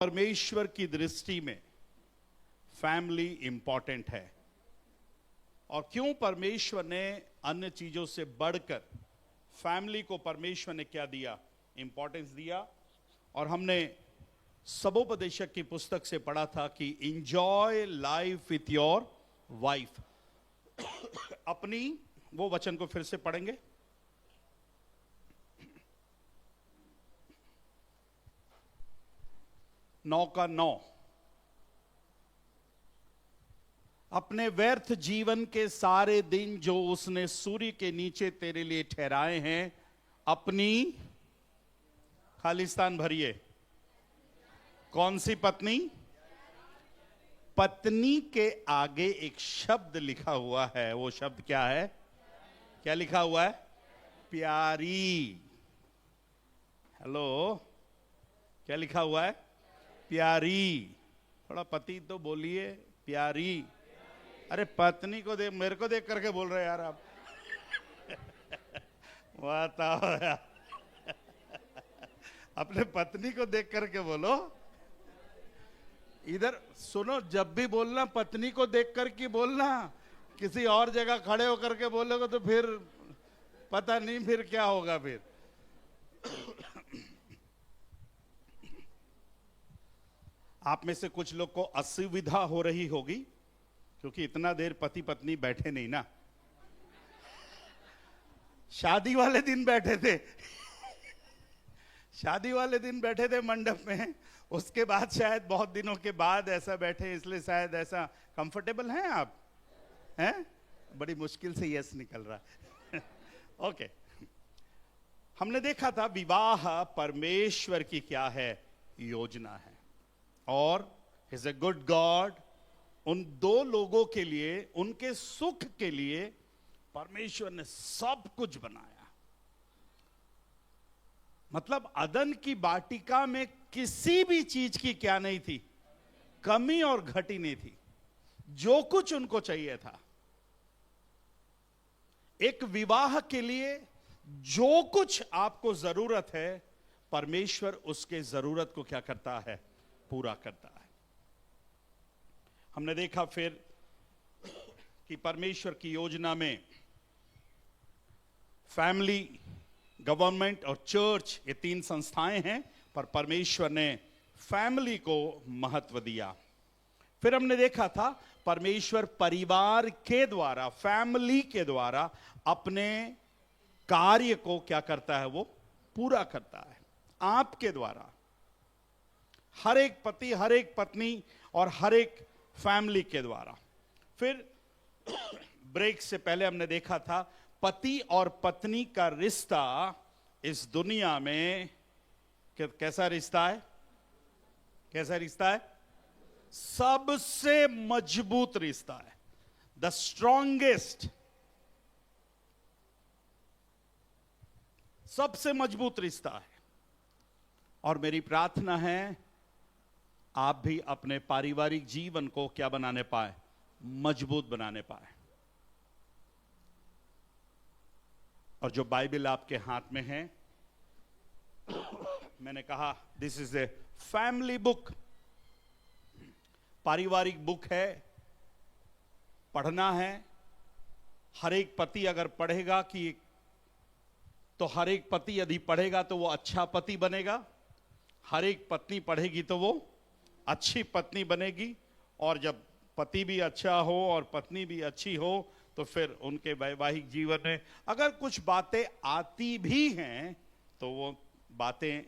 परमेश्वर की दृष्टि में फैमिली इंपॉर्टेंट है। और क्यों परमेश्वर ने अन्य चीजों से बढ़कर फैमिली को परमेश्वर ने क्या दिया, इंपॉर्टेंस दिया। और हमने सबोपदेशक की पुस्तक से पढ़ा था कि enjoy life with your wife. अपनी वो वचन को फिर से पढ़ेंगे। 9:9 अपने व्यर्थ जीवन के सारे दिन जो उसने सूर्य के नीचे तेरे लिए ठहराए हैं, अपनी खालिस्तान भरिए। कौन सी पत्नी? पत्नी के आगे एक शब्द लिखा हुआ है। वो शब्द क्या है? क्या लिखा हुआ है? प्यारी। हेलो, क्या लिखा हुआ है? प्यारी। थोड़ा पति तो बोलिए, प्यारी। अरे पत्नी को देख, मेरे को देख करके बोल रहे यार आप। बताओ यार, अपने पत्नी को देख करके बोलो। इधर सुनो, जब भी बोलना पत्नी को देख करके बोलना। किसी और जगह खड़े होकर के बोलोगे तो फिर पता नहीं फिर क्या होगा। फिर आप में से कुछ लोग को असुविधा हो रही होगी क्योंकि इतना देर पति पत्नी बैठे नहीं ना। शादी वाले दिन बैठे थे। शादी वाले दिन बैठे थे मंडप में। उसके बाद शायद बहुत दिनों के बाद ऐसा बैठे, इसलिए शायद ऐसा कंफर्टेबल हैं आप? हैं? बड़ी मुश्किल से यस निकल रहा है। ओके, हमने देखा था विवाह परमेश्वर की क्या है? योजना है। और इज ए गुड गॉड। उन दो लोगों के लिए, उनके सुख के लिए परमेश्वर ने सब कुछ बनाया। मतलब अदन की वाटिका में किसी भी चीज की क्या नहीं थी? कमी और घटी नहीं थी। जो कुछ उनको चाहिए था। एक विवाह के लिए जो कुछ आपको जरूरत है, परमेश्वर उसके जरूरत को क्या करता है? पूरा करता है। हमने देखा फिर कि परमेश्वर की योजना में फैमिली, गवर्नमेंट और चर्च, ये तीन संस्थाएं हैं, पर परमेश्वर ने फैमिली को महत्व दिया। फिर हमने देखा था परमेश्वर परिवार के द्वारा, फैमिली के द्वारा अपने कार्य को क्या करता है? वो पूरा करता है आपके द्वारा। हर एक पति, हर एक पत्नी और हर एक फैमिली के द्वारा। फिर ब्रेक से पहले हमने देखा था पति और पत्नी का रिश्ता इस दुनिया में कैसा रिश्ता है? कैसा रिश्ता है? सबसे मजबूत रिश्ता है। द स्ट्रॉन्गेस्ट, सबसे मजबूत रिश्ता है। और मेरी प्रार्थना है आप भी अपने पारिवारिक जीवन को क्या बनाने पाए? मजबूत बनाने पाए। और जो बाइबल आपके हाथ में है, मैंने कहा this is a family book, पारिवारिक बुक है। पढ़ना है। हर एक पति अगर पढ़ेगा कि तो हर एक पति यदि पढ़ेगा तो वो अच्छा पति बनेगा। हर एक पत्नी पढ़ेगी तो वो अच्छी पत्नी बनेगी। और जब पति भी अच्छा हो और पत्नी भी अच्छी हो तो फिर उनके वैवाहिक जीवन में अगर कुछ बातें आती भी हैं तो वो बातें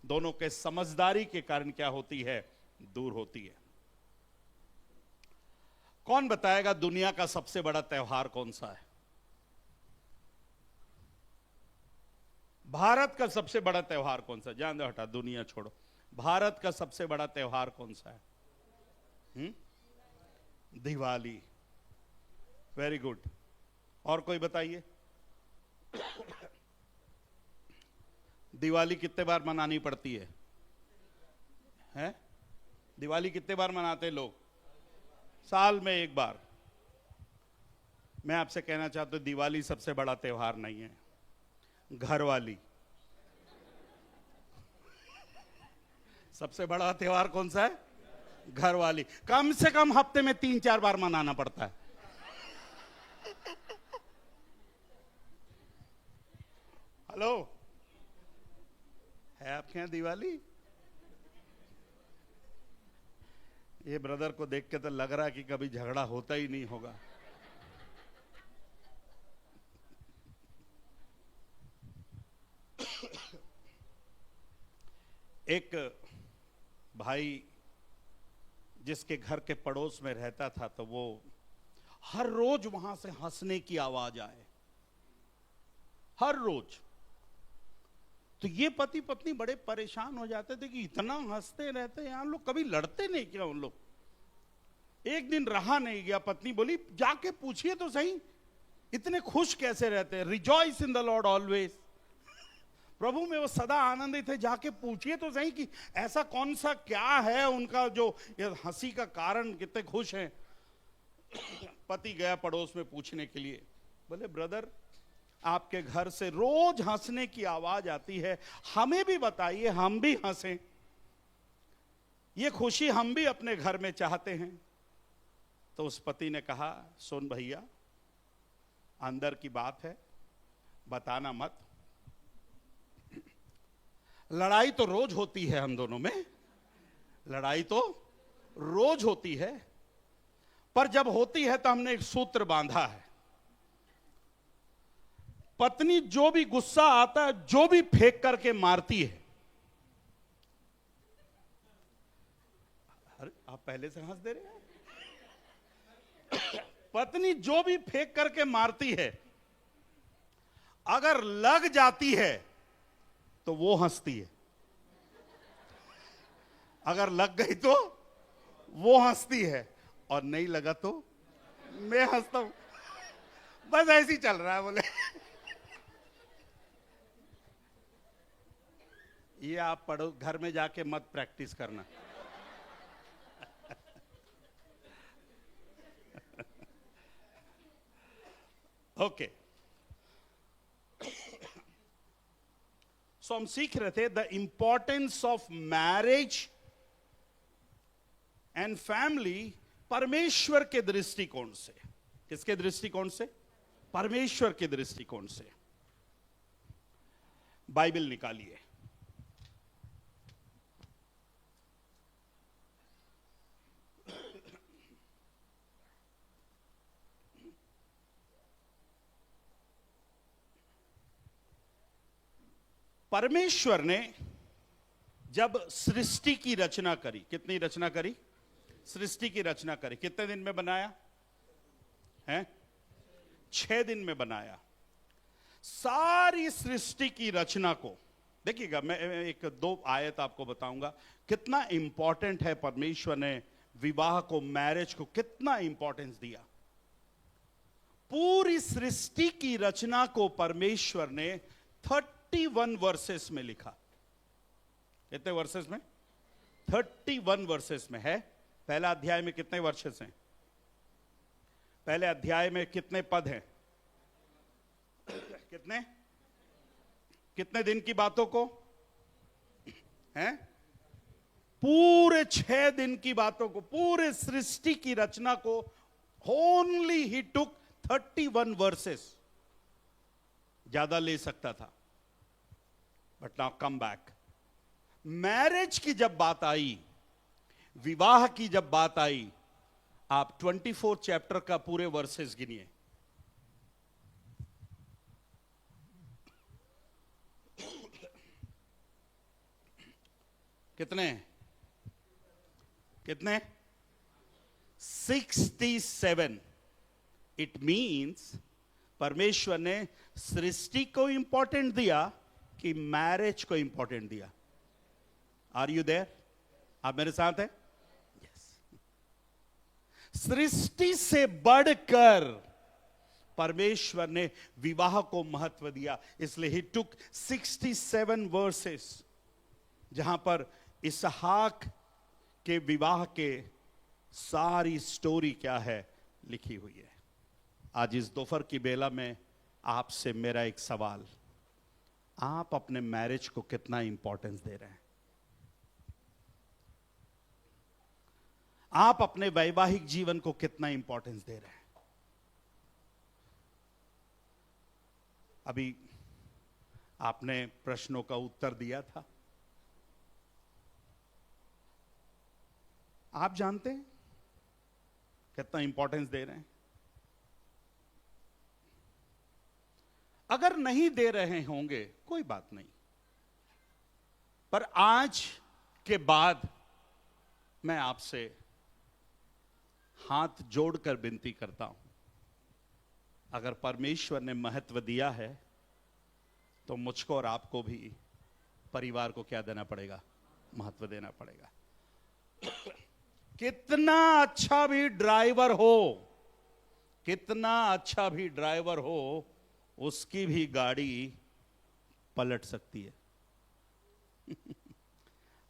दोनों के समझदारी के कारण क्या होती है? दूर होती है। कौन बताएगा दुनिया का सबसे बड़ा त्योहार कौन सा है? भारत का सबसे बड़ा त्योहार कौन सा? जान दो, हटा, दुनिया छोड़ो। भारत का सबसे बड़ा त्योहार कौन सा है? दिवाली। Very good. और कोई बताइए। दिवाली कितने बार मनानी पड़ती है? हैं? दिवाली कितने बार मनाते हैं लोग? साल में एक बार। मैं आपसे कहना चाहता हूं दिवाली सबसे बड़ा त्योहार नहीं है, घरवाली सबसे बड़ा त्योहार कौन सा है? घर वाली। कम से कम हफ्ते में 3-4 बार मनाना पड़ता है। हेलो, है आपके यहां दिवाली? ये ब्रदर को देख के तो लग रहा है कि कभी झगड़ा होता ही नहीं होगा। एक भाई जिसके घर के पड़ोस में रहता था, तो वो हर रोज वहां से हंसने की आवाज आए, हर रोज। तो ये पति पत्नी बड़े परेशान हो जाते थे कि इतना हंसते रहते हैं, लोग कभी लड़ते नहीं क्या उन लोग? एक दिन रहा नहीं गया, पत्नी बोली जाके पूछिए तो सही, इतने खुश कैसे रहते हैं? Rejoice in the Lord always, प्रभु में वो सदा आनंदित है। जाके पूछिए तो सही कि ऐसा कौन सा क्या है उनका जो ये हंसी का कारण, कितने खुश हैं। पति गया पड़ोस में पूछने के लिए, बोले ब्रदर आपके घर से रोज हंसने की आवाज आती है, हमें भी बताइए, हम भी हंसें, ये खुशी हम भी अपने घर में चाहते हैं। तो उस पति ने कहा, सुन भैया, अंदर की बात है, बताना मत। लड़ाई तो रोज होती है हम दोनों में, लड़ाई तो रोज होती है, पर जब होती है तो हमने एक सूत्र बांधा है। पत्नी जो भी गुस्सा आता है, जो भी फेंक करके मारती है, अरे आप पहले से हंस दे रहे हैं। पत्नी जो भी फेंक करके मारती है, अगर लग जाती है तो वो हंसती है, अगर लग गई तो वो हंसती है, और नहीं लगा तो मैं हंसता हूं। बस ऐसे ही चल रहा है। बोले ये आप पढ़ो, घर में जाके मत प्रैक्टिस करना। ओके, सो हम सीख रहे थे the importance of marriage and family परमेश्वर के दृष्टिकोण से। किसके दृष्टिकोण से? परमेश्वर के दृष्टिकोण से। बाइबल निकालिए, परमेश्वर ने जब सृष्टि की रचना करी, कितनी रचना करी? सृष्टि की रचना करी। कितने दिन में बनाया है? 6 दिन में बनाया। सारी सृष्टि की रचना को देखिएगा, मैं एक 2 आयत आपको बताऊंगा कितना इंपॉर्टेंट है। परमेश्वर ने विवाह को, मैरिज को कितना इंपॉर्टेंस दिया। पूरी सृष्टि की रचना को परमेश्वर ने 31 वर्सेस में लिखा। कितने वर्सेस में? 31 वर्सेस में है। पहला अध्याय में कितने वर्सेस हैं? पहले अध्याय में कितने पद हैं? कितने कितने दिन की बातों को हैं? पूरे 6 दिन की बातों को, पूरे सृष्टि की रचना को ओनली ही टुक 31 वर्सेस। ज्यादा ले सकता था, but now come back. Marriage की जब बात आई, विवाह की जब बात आई, आप 24 चैप्टर का पूरे वर्सेस गिनिए। कितने कितने? 67। इट मींस परमेश्वर ने सृष्टि को इंपॉर्टेंट दिया कि मैरिज को इंपॉर्टेंट दिया। Are you there? आप मेरे साथ हैं? यस। सृष्टि से बढ़कर परमेश्वर ने विवाह को महत्व दिया, इसलिए ही टुक 67 वर्सेस, जहां पर इसहाक के विवाह के सारी स्टोरी क्या है लिखी हुई है। आज इस दोपहर की बेला में आपसे मेरा एक सवाल, आप अपने मैरिज को कितना इंपॉर्टेंस दे रहे हैं? आप अपने वैवाहिक जीवन को कितना इंपॉर्टेंस दे रहे हैं? अभी आपने प्रश्नों का उत्तर दिया था। आप जानते हैं कितना इंपॉर्टेंस दे रहे हैं? अगर नहीं दे रहे होंगे कोई बात नहीं, पर आज के बाद मैं आपसे हाथ जोड़कर विनती करता हूं, अगर परमेश्वर ने महत्व दिया है तो मुझको और आपको भी परिवार को क्या देना पड़ेगा? महत्व देना पड़ेगा। कितना अच्छा भी ड्राइवर हो, कितना अच्छा भी ड्राइवर हो, उसकी भी गाड़ी पलट सकती है।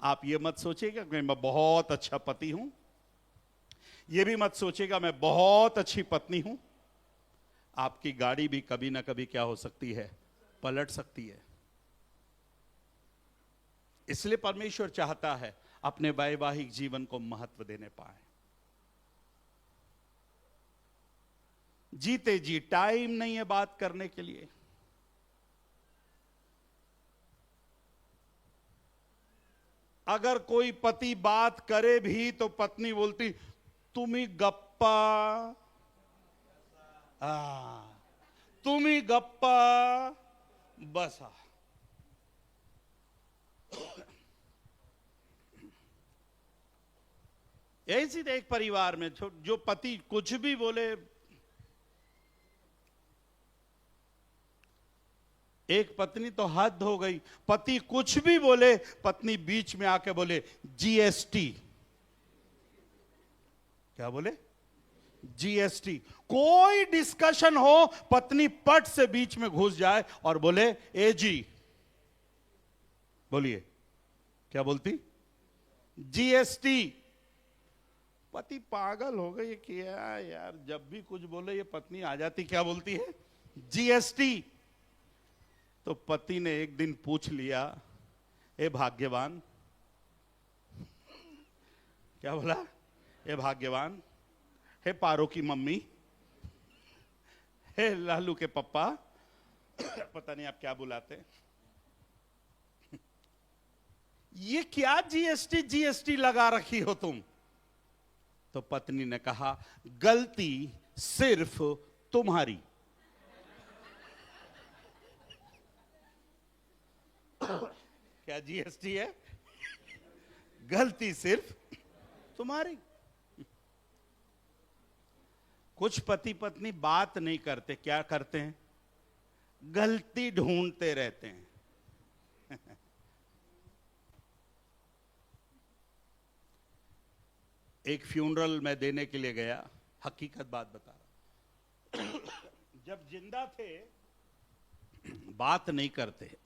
आप ये मत सोचिएगा कि मैं बहुत अच्छा पति हूं, ये भी मत सोचिएगा मैं बहुत अच्छी पत्नी हूं। आपकी गाड़ी भी कभी ना कभी क्या हो सकती है? पलट सकती है। इसलिए परमेश्वर चाहता है अपने वैवाहिक जीवन को महत्व देने पाए। जीते जी टाइम नहीं है बात करने के लिए। अगर कोई पति बात करे भी तो पत्नी बोलती तुम्ही गप्पा, तुम्ही गप्पा बसा। ऐसी एक परिवार में जो पति कुछ भी बोले, एक पत्नी तो हद हो गई, पति कुछ भी बोले, पत्नी बीच में आके बोले जीएसटी। क्या बोले? जीएसटी। कोई डिस्कशन हो, पत्नी पट से बीच में घुस जाए और बोले एजी। बोलिए क्या बोलती? जीएसटी। पति पागल हो गए, क्या यार, जब भी कुछ बोले ये पत्नी आ जाती क्या बोलती है? जीएसटी। तो पति ने एक दिन पूछ लिया, ए भाग्यवान, क्या बोला? ए भाग्यवान, हे पारो की मम्मी, हे लालू के पप्पा, पता नहीं आप क्या बुलाते, ये क्या जीएसटी जीएसटी लगा रखी हो तुम? तो पत्नी ने कहा गलती सिर्फ तुम्हारी। क्या जीएसटी है? गलती सिर्फ तुम्हारी। कुछ पति पत्नी बात नहीं करते, क्या करते हैं? गलती ढूंढते रहते हैं। एक फ्यूनरल में देने के लिए गया, हकीकत बात बता रहा। जब जिंदा थे बात नहीं करते,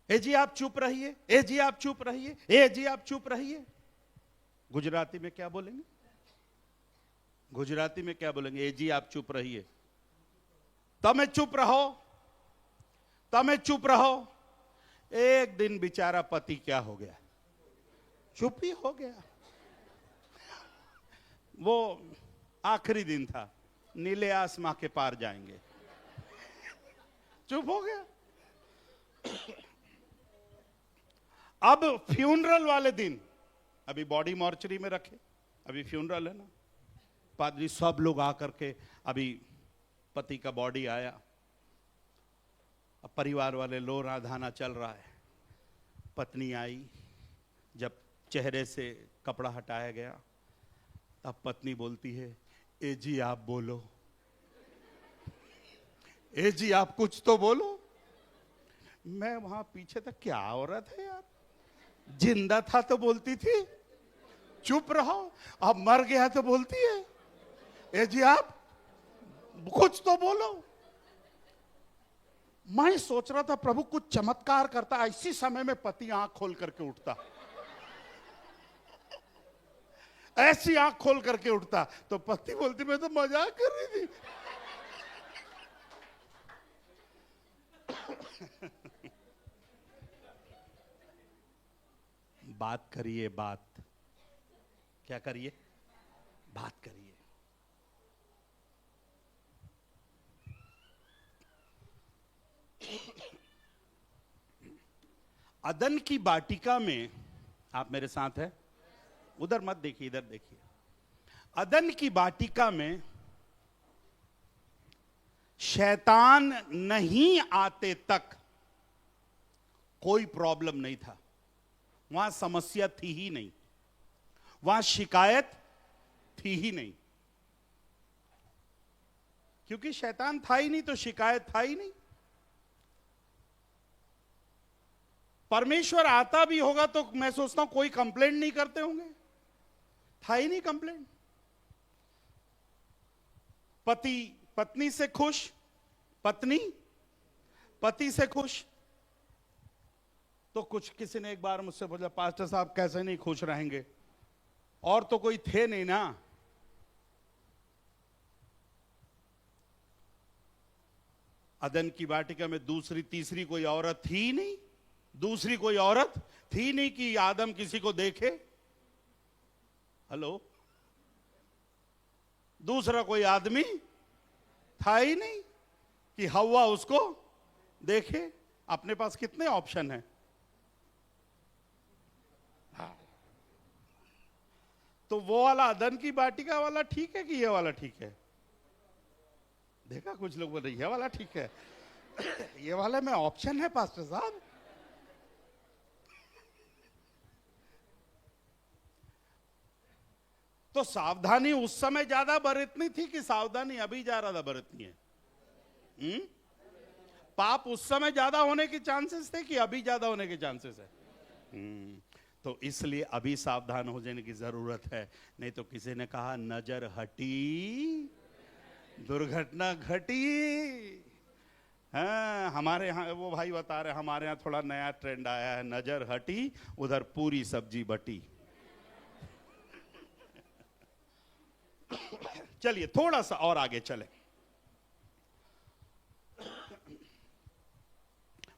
ए जी आप चुप रहिए, ए जी आप चुप रहिए, ए जी आप चुप रहिए। गुजराती में क्या बोलेंगे? गुजराती में क्या बोलेंगे? ए जी आप चुप रहिए। तमे चुप रहो, तमे चुप रहो। एक दिन बेचारा पति क्या हो गया? चुप ही हो गया। वो आखिरी दिन था, नीले आसमां के पार जाएंगे, चुप हो गया। अब फ्यूनरल वाले दिन, अभी बॉडी मॉर्चरी में रखे, अभी फ्यूनरल है ना, पादरी सब लोग आकर के, अभी पति का बॉडी आया, अब परिवार वाले लोरा धाना चल रहा है। पत्नी आई, जब चेहरे से कपड़ा हटाया गया, अब पत्नी बोलती है ए जी आप बोलो, ए जी आप कुछ तो बोलो। मैं वहां पीछे तक, क्या हो रहा था यार? जिंदा था तो बोलती थी चुप रहो, अब मर गया तो बोलती है ए जी आप कुछ तो बोलो। मैं सोच रहा था प्रभु कुछ चमत्कार करता, इसी समय में पति आंख खोल करके उठता, ऐसी आंख खोल करके उठता, तो पत्नी बोलती मैं तो मजाक कर रही थी। बात करिए, बात क्या करिए, बात करिए। अदन की वाटिका में, आप मेरे साथ हैं, उधर मत देखिए, इधर देखिए। अदन की वाटिका में शैतान नहीं आते तक कोई प्रॉब्लम नहीं था, वहां समस्या थी ही नहीं, वहां शिकायत थी ही नहीं, क्योंकि शैतान था ही नहीं तो शिकायत था ही नहीं। परमेश्वर आता भी होगा तो मैं सोचता हूं कोई कंप्लेंट नहीं करते होंगे, था ही नहीं कंप्लेंट। पति पत्नी से खुश, पत्नी पति से खुश। तो कुछ किसी ने एक बार मुझसे बोला, पास्टर साहब कैसे नहीं खुश रहेंगे, और तो कोई थे नहीं ना। अदन की वाटिका में दूसरी तीसरी कोई औरत थी ही नहीं, दूसरी कोई औरत थी नहीं कि आदम किसी को देखे। हेलो, दूसरा कोई आदमी था ही नहीं कि हव्वा उसको देखे। अपने पास कितने ऑप्शन हैं। तो वो वाला अदन की वाटिका वाला ठीक है कि ये वाला ठीक है? देखा, कुछ लोग बोल रहे ये वाला ठीक है। ये वाले में ऑप्शन है पास्टर साहब। तो सावधानी उस समय ज्यादा बरतनी थी कि सावधानी अभी ज्यादा बरतनी है? पाप उस समय ज्यादा होने के चांसेस थे कि अभी ज्यादा होने के चांसेस है? तो इसलिए अभी सावधान हो जाने की जरूरत है। नहीं तो किसी ने कहा नजर हटी दुर्घटना घटी। हाँ, हमारे यहाँ वो भाई बता रहे, हमारे यहाँ थोड़ा नया ट्रेंड आया है, नजर हटी उधर पूरी सब्जी बटी। चलिए थोड़ा सा और आगे चले।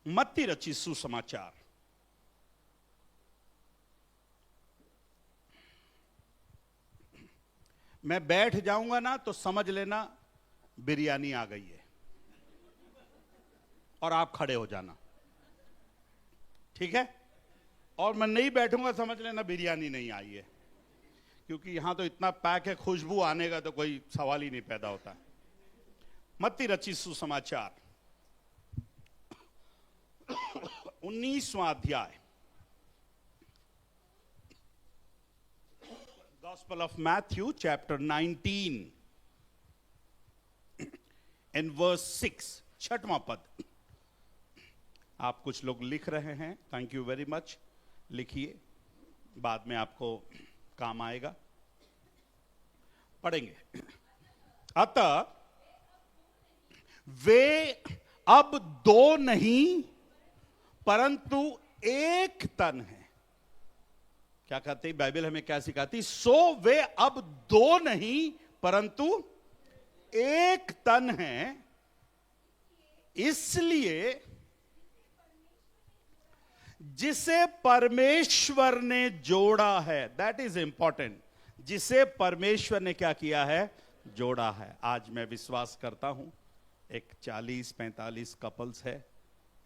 मत्ती रची सुसमाचार, मैं बैठ जाऊंगा ना तो समझ लेना बिरयानी आ गई है, और आप खड़े हो जाना, ठीक है? और मैं नहीं बैठूंगा समझ लेना बिरयानी नहीं आई है, क्योंकि यहां तो इतना पैक है, खुशबू आने का तो कोई सवाल ही नहीं पैदा होता। मत्ती रची सुसमाचार 19वां अध्याय, Gospel of Matthew chapter 19 and verse 6, 6वां पद। आप कुछ लोग लिख रहे हैं, थैंक यू वेरी मच, लिखिए, बाद में आपको काम आएगा। पढ़ेंगे। अतः वे अब दो नहीं परंतु एक तन है। क्या कहती बाइबल हमें, क्या सिखाती? सो वे अब दो नहीं परंतु एक तन है। इसलिए जिसे परमेश्वर ने जोड़ा है, दैट इज इंपॉर्टेंट, जिसे परमेश्वर ने क्या किया है? जोड़ा है। आज मैं विश्वास करता हूं एक 40-45 कपल्स है,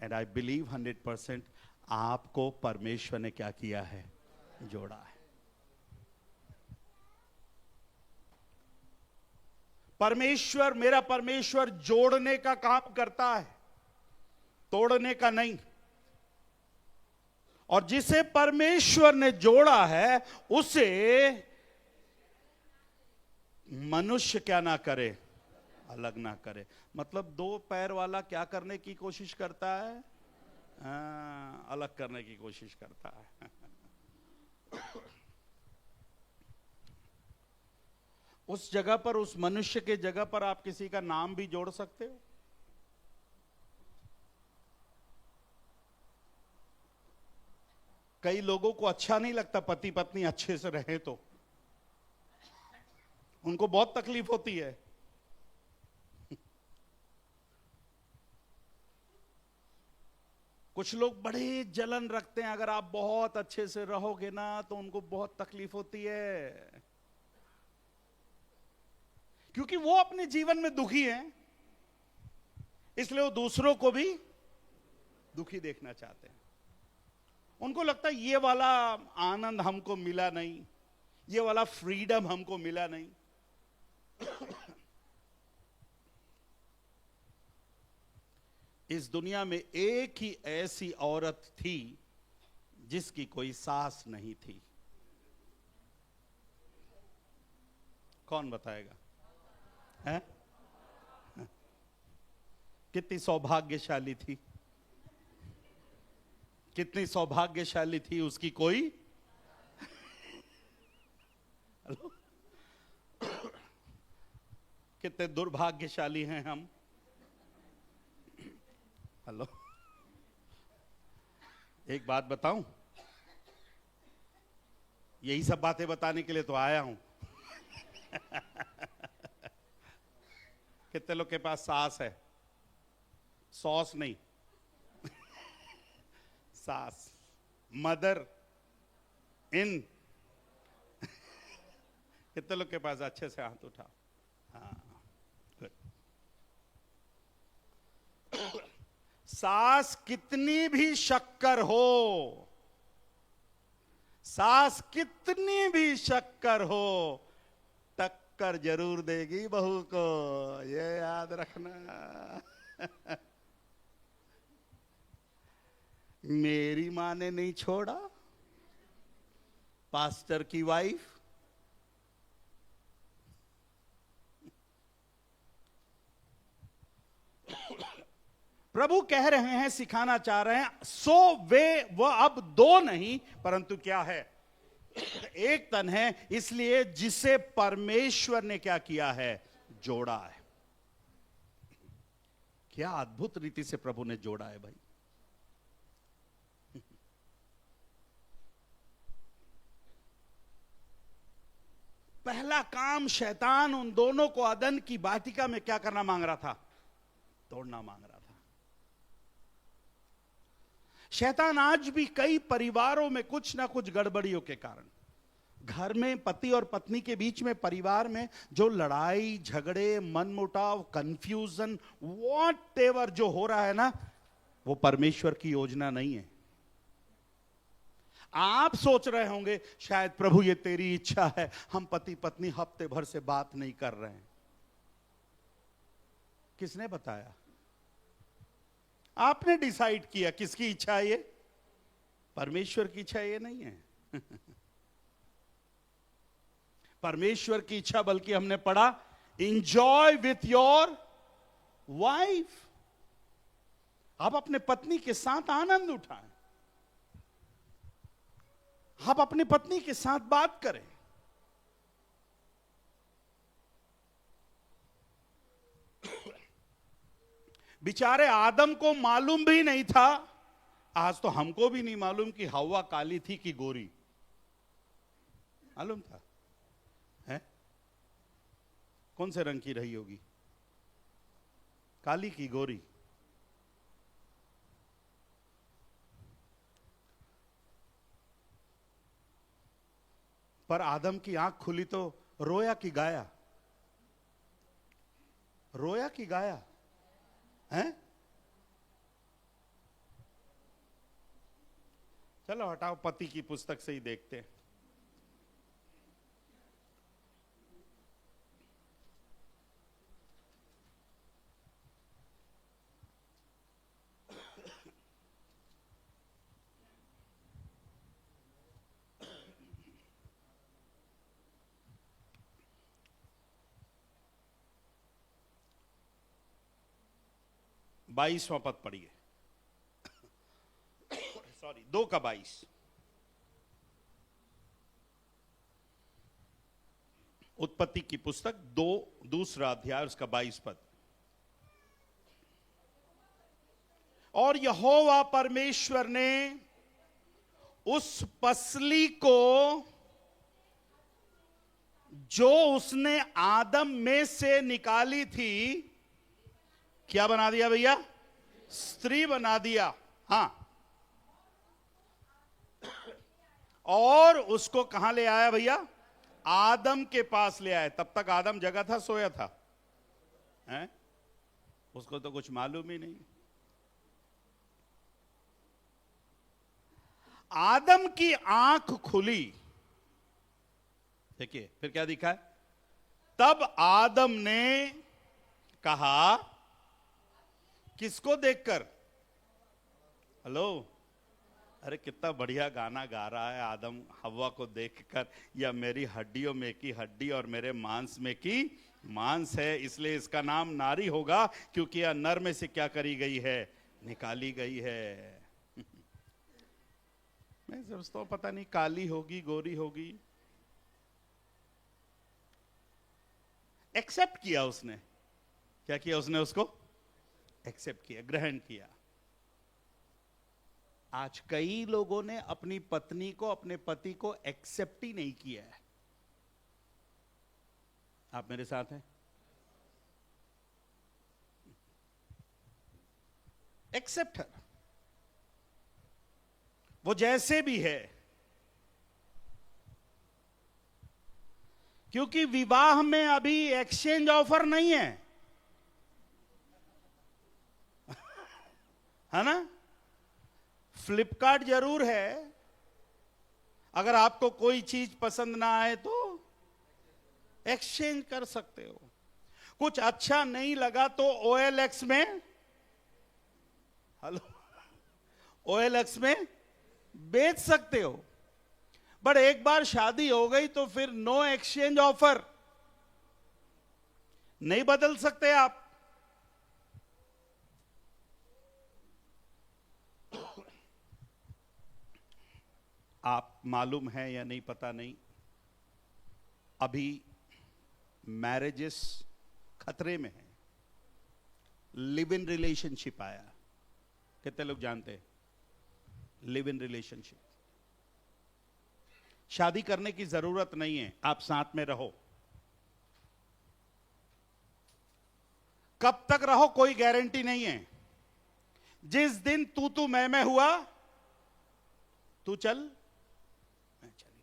एंड आई बिलीव 100% आपको परमेश्वर ने क्या किया है? जोड़ा है। परमेश्वर, मेरा परमेश्वर जोड़ने का काम करता है, तोड़ने का नहीं। और जिसे परमेश्वर ने जोड़ा है उसे मनुष्य क्या ना करे? अलग ना करे। मतलब दो पैर वाला क्या करने की कोशिश करता है? अलग करने की कोशिश करता है। उस जगह पर, उस मनुष्य के जगह पर आप किसी का नाम भी जोड़ सकते हो। कई लोगों को अच्छा नहीं लगता पति पत्नी अच्छे से रहे, तो उनको बहुत तकलीफ होती है। कुछ लोग बड़े जलन रखते हैं, अगर आप बहुत अच्छे से रहोगे ना तो उनको बहुत तकलीफ होती है, क्योंकि वो अपने जीवन में दुखी हैं, इसलिए वो दूसरों को भी दुखी देखना चाहते हैं। उनको लगता है ये वाला आनंद हमको मिला नहीं, ये वाला फ्रीडम हमको मिला नहीं। इस दुनिया में एक ही ऐसी औरत थी जिसकी कोई सास नहीं थी। कौन बताएगा? है? कितनी सौभाग्यशाली थी, कितनी सौभाग्यशाली थी, उसकी कोई हेलो, कितने दुर्भाग्यशाली हैं हम। हेलो, एक बात बताऊं, यही सब बातें बताने के लिए तो आया हूं। कितने लोग के पास सास है? सॉस नहीं, सास, मदर इन। कितने लोग के पास? अच्छे से हाथ उठा। हाँ, गुड। सास कितनी भी शक्कर हो, सास कितनी भी शक्कर हो, टक्कर जरूर देगी बहू को, ये याद रखना। मेरी मां ने नहीं छोड़ा, पास्टर की वाइफ। प्रभु कह रहे हैं, सिखाना चाह रहे हैं, सो वे वह अब दो नहीं परंतु क्या है? एक तन है। इसलिए जिसे परमेश्वर ने क्या किया है? जोड़ा है। क्या अद्भुत रीति से प्रभु ने जोड़ा है भाई। पहला काम, शैतान उन दोनों को अदन की वाटिका में क्या करना मांग रहा था? तोड़ना मांग रहा था। शैतान आज भी कई परिवारों में कुछ ना कुछ गड़बड़ियों के कारण, घर में पति और पत्नी के बीच में, परिवार में जो लड़ाई झगड़े, मनमुटाव, कंफ्यूजन, व्हाटएवर जो हो रहा है ना, वो परमेश्वर की योजना नहीं है। आप सोच रहे होंगे शायद प्रभु ये तेरी इच्छा है, हम पति पत्नी हफ्ते भर से बात नहीं कर रहे हैं। किसने बताया? आपने डिसाइड किया। किसकी इच्छा है ये? परमेश्वर की इच्छा ये नहीं है। परमेश्वर की इच्छा, बल्कि हमने पढ़ा, इंजॉय विथ योर वाइफ। आप अपने पत्नी के साथ आनंद उठाएं, आप अपनी पत्नी के साथ बात करें। बेचारे आदम को मालूम भी नहीं था, आज तो हमको भी नहीं मालूम कि हवा काली थी कि गोरी। मालूम था? है? कौन से रंग की रही होगी? काली की गोरी? पर आदम की आंख खुली तो रोया कि गाया? रोया कि गाया? हैं? चलो हटाओ, पति की पुस्तक से ही देखते हैं। बाईसवां पद पढ़िए। सॉरी, 2:22। उत्पत्ति की पुस्तक 2 दूसरा अध्याय उसका 22 पद। और यहोवा परमेश्वर ने उस पसली को जो उसने आदम में से निकाली थी, क्या बना दिया भैया? स्त्री बना दिया। हां, और उसको कहां ले आया भैया? आदम के पास ले आया। तब तक आदम जगा था, सोया था? हैं? उसको तो कुछ मालूम ही नहीं। आदम की आंख खुली। देखिए फिर क्या दिखा है? तब आदम ने कहा, किसको देखकर? हेलो, अरे कितना बढ़िया गाना गा रहा है आदम हव्वा को देखकर, या मेरी हड्डियों में की हड्डी और मेरे मांस में की मांस है, इसलिए इसका नाम नारी होगा, क्योंकि यह नर में से क्या करी गई है? निकाली गई है। मैं समझता हूं पता नहीं काली होगी, गोरी होगी। एक्सेप्ट किया उसने। क्या किया उसने? उसको एक्सेप्ट किया, ग्रहण किया। आज कई लोगों ने अपनी पत्नी को, अपने पति को एक्सेप्ट ही नहीं किया है। आप मेरे साथ हैं? एक्सेप्ट हर, वो जैसे भी है, क्योंकि विवाह में अभी एक्सचेंज ऑफर नहीं है, है ना? फ्लिपकार्ट जरूर है, अगर आपको कोई चीज पसंद ना आए तो एक्सचेंज कर सकते हो। कुछ अच्छा नहीं लगा तो OLX में, हेलो, OLX में बेच सकते हो। बट एक बार शादी हो गई तो फिर नो एक्सचेंज ऑफर, नहीं बदल सकते आप। आप मालूम है या नहीं पता नहीं, अभी मैरिजेस खतरे में है। लिव इन रिलेशनशिप आया, कितने लोग जानते हैं? लिव इन रिलेशनशिप, शादी करने की जरूरत नहीं है, आप साथ में रहो। कब तक रहो कोई गारंटी नहीं है। जिस दिन तू मैं हुआ, तू चल मैं चली,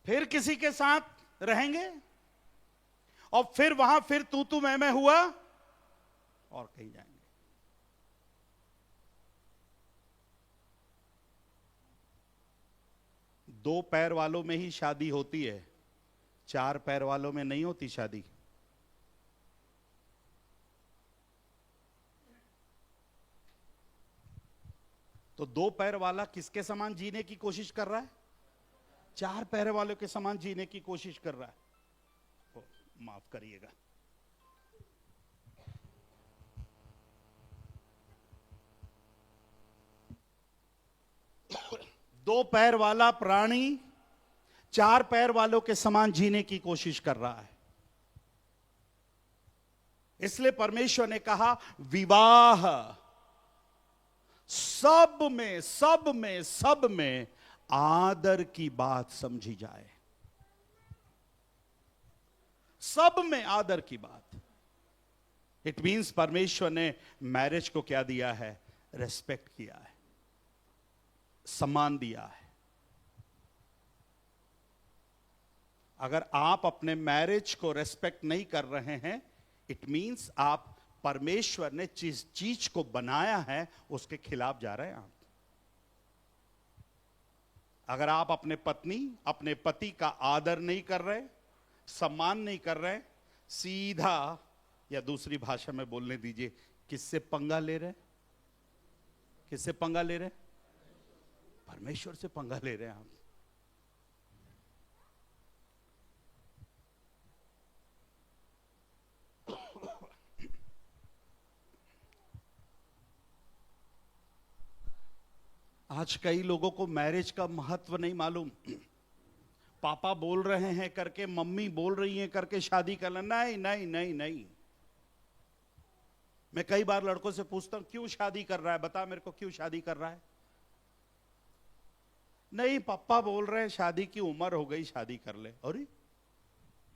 फिर किसी के साथ रहेंगे, और फिर वहां फिर तू मैं हुआ और कहीं जाएंगे। दो पैर वालों में ही शादी होती है, चार पैर वालों में नहीं होती शादी। तो दो पैर वाला किसके समान जीने की कोशिश कर रहा है? चार पैर वालों के समान जीने की कोशिश कर रहा है। माफ करिएगा, दो पैर वाला प्राणी चार पैर वालों के समान जीने की कोशिश कर रहा है। इसलिए परमेश्वर ने कहा, विवाह सब में आदर की बात समझी जाए। सब में आदर की बात। इट मींस परमेश्वर ने मैरिज को क्या दिया है? रेस्पेक्ट किया है, सम्मान दिया है। अगर आप अपने मैरिज को रेस्पेक्ट नहीं कर रहे हैं, इट मींस आप परमेश्वर ने जिस चीज को बनाया है उसके खिलाफ जा रहे हैं आप। अगर आप अपने पत्नी, अपने पति का आदर नहीं कर रहे, सम्मान नहीं कर रहे, सीधा, या दूसरी भाषा में बोलने दीजिए, किससे पंगा ले रहे? किससे पंगा ले रहे? परमेश्वर से पंगा ले रहे हैं आप। आज कई लोगों को मैरिज का महत्व नहीं मालूम। पापा बोल रहे हैं करके, मम्मी बोल रही हैं करके शादी कर लेना। नहीं नहीं नहीं नहीं। मैं कई बार लड़कों से पूछता हूं, क्यों शादी कर रहा है? बता मेरे को, क्यों शादी कर रहा है? नहीं, पापा बोल रहे हैं शादी की उम्र हो गई, शादी कर ले। अरे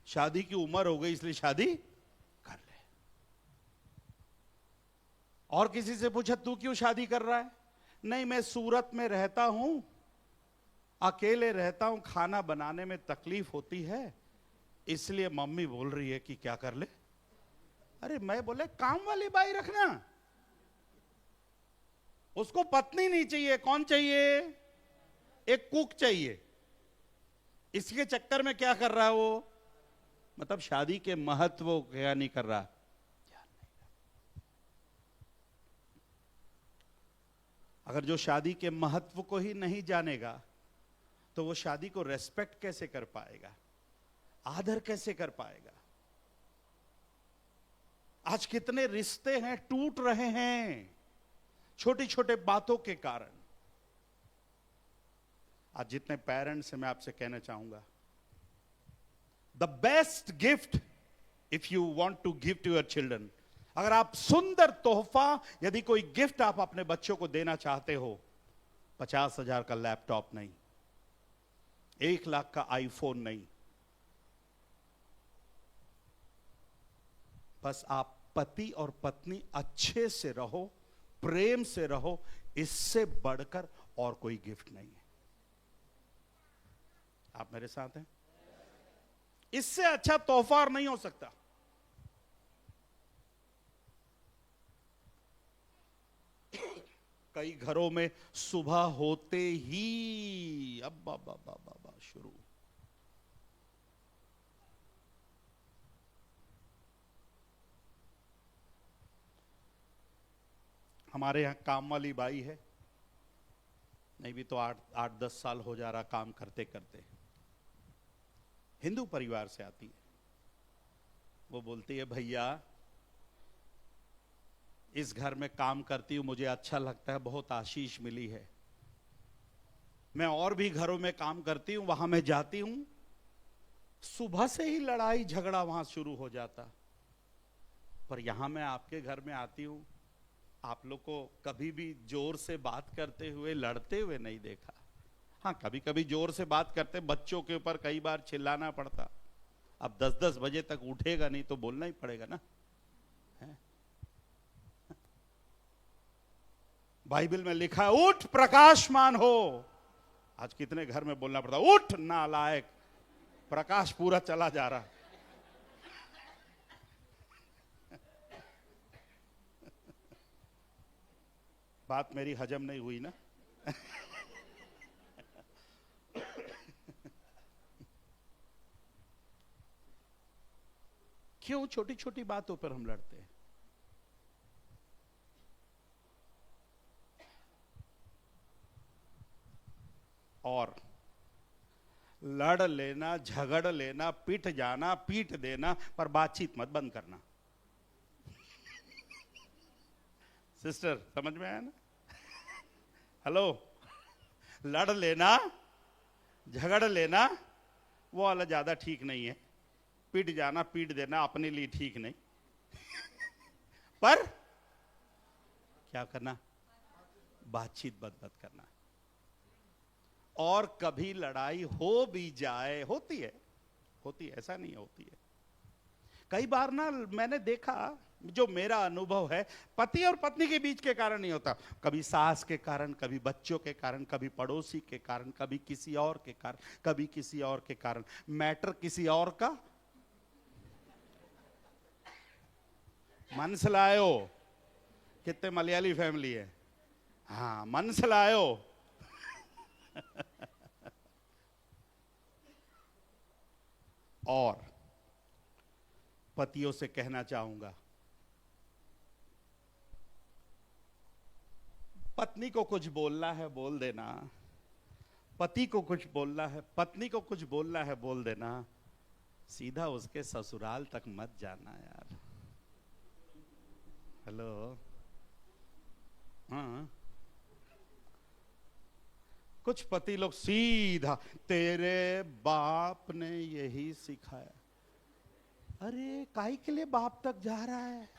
शादी की उम्र हो गई इसलिए शादी कर ले। और किसी से पूछा, तू क्यों शादी कर रहा है? नहीं, मैं सूरत में रहता हूं, अकेले रहता हूं, खाना बनाने में तकलीफ होती है, इसलिए मम्मी बोल रही है कि क्या कर ले। अरे मैं बोले काम वाली बाई रखना, उसको पत्नी नहीं चाहिए, कौन चाहिए? एक कुक चाहिए। इसके चक्कर में क्या कर रहा है वो, मतलब शादी के महत्व को क्या नहीं कर रहा। अगर जो शादी के महत्व को ही नहीं जानेगा तो वो शादी को रेस्पेक्ट कैसे कर पाएगा, आदर कैसे कर पाएगा। आज कितने रिश्ते हैं टूट रहे हैं छोटी छोटे बातों के कारण। आज जितने पेरेंट्स हैं मैं आपसे कहना चाहूंगा, the best gift if you want to give to your children, अगर आप सुंदर तोहफा, यदि कोई गिफ्ट आप अपने बच्चों को देना चाहते हो, 50,000 का लैपटॉप नहीं, 1,00,000 का आईफोन नहीं, बस आप पति और पत्नी अच्छे से रहो, प्रेम से रहो, इससे बढ़कर और कोई गिफ्ट नहीं है। आप मेरे साथ हैं? इससे अच्छा तोहफा और नहीं हो सकता। कई घरों में सुबह होते ही अब्बा बाबा बाबा शुरू, हमारे यहां काम वाली बाई है, नहीं भी तो 8-10 साल हो जा रहा काम करते करते, हिंदू परिवार से आती है। वो बोलती है भैया इस घर में काम करती हूं, मुझे अच्छा लगता है, बहुत आशीष मिली है। मैं और भी घरों में काम करती हूं, वहां मैं जाती हूं, सुबह से ही लड़ाई झगड़ा वहां शुरू हो जाता, पर यहां मैं आपके घर में आती हूं, आप लोग को कभी भी जोर से बात करते हुए लड़ते हुए नहीं देखा। हाँ कभी कभी जोर से बात करते, बच्चों के ऊपर कई बार चिल्लाना पड़ता। अब 10-10 बजे तक उठेगा नहीं तो बोलना ही पड़ेगा ना। बाइबल में लिखा है उठ प्रकाशमान हो। आज कितने घर में बोलना पड़ता, उठ नालायक, प्रकाश पूरा चला जा रहा है। बात मेरी हजम नहीं हुई ना। क्यों छोटी छोटी बातों पर हम लड़ते हैं? और लड़ लेना, झगड़ लेना, पिट जाना, पीट देना, पर बातचीत मत बंद करना। सिस्टर समझ में आया ना? हेलो, लड़ लेना, झगड़ लेना वो वाला ज्यादा ठीक नहीं है, पिट जाना, पीट देना अपने लिए ठीक नहीं। पर क्या करना? बातचीत बंद करना। और कभी लड़ाई हो भी जाए, होती है ऐसा नहीं होती है। कई बार ना मैंने देखा, जो मेरा अनुभव है, पति और पत्नी के बीच के कारण नहीं होता, कभी सास के कारण, कभी बच्चों के कारण, कभी पड़ोसी के कारण, कभी किसी और के कारण, कभी किसी और के कारण, मैटर किसी और का। मनसलायो, कितने मलयाली फैमिली है, हाँ मनसलायो। और पतियों से कहना चाहूंगा, पत्नी को कुछ बोलना है बोल देना, पति को कुछ बोलना है, पत्नी को कुछ बोलना है बोल देना, सीधा उसके ससुराल तक मत जाना यार। हेलो, हाँ कुछ पति लोग सीधा, तेरे बाप ने यही सिखाया। अरे काहे के लिए बाप तक जा रहा है?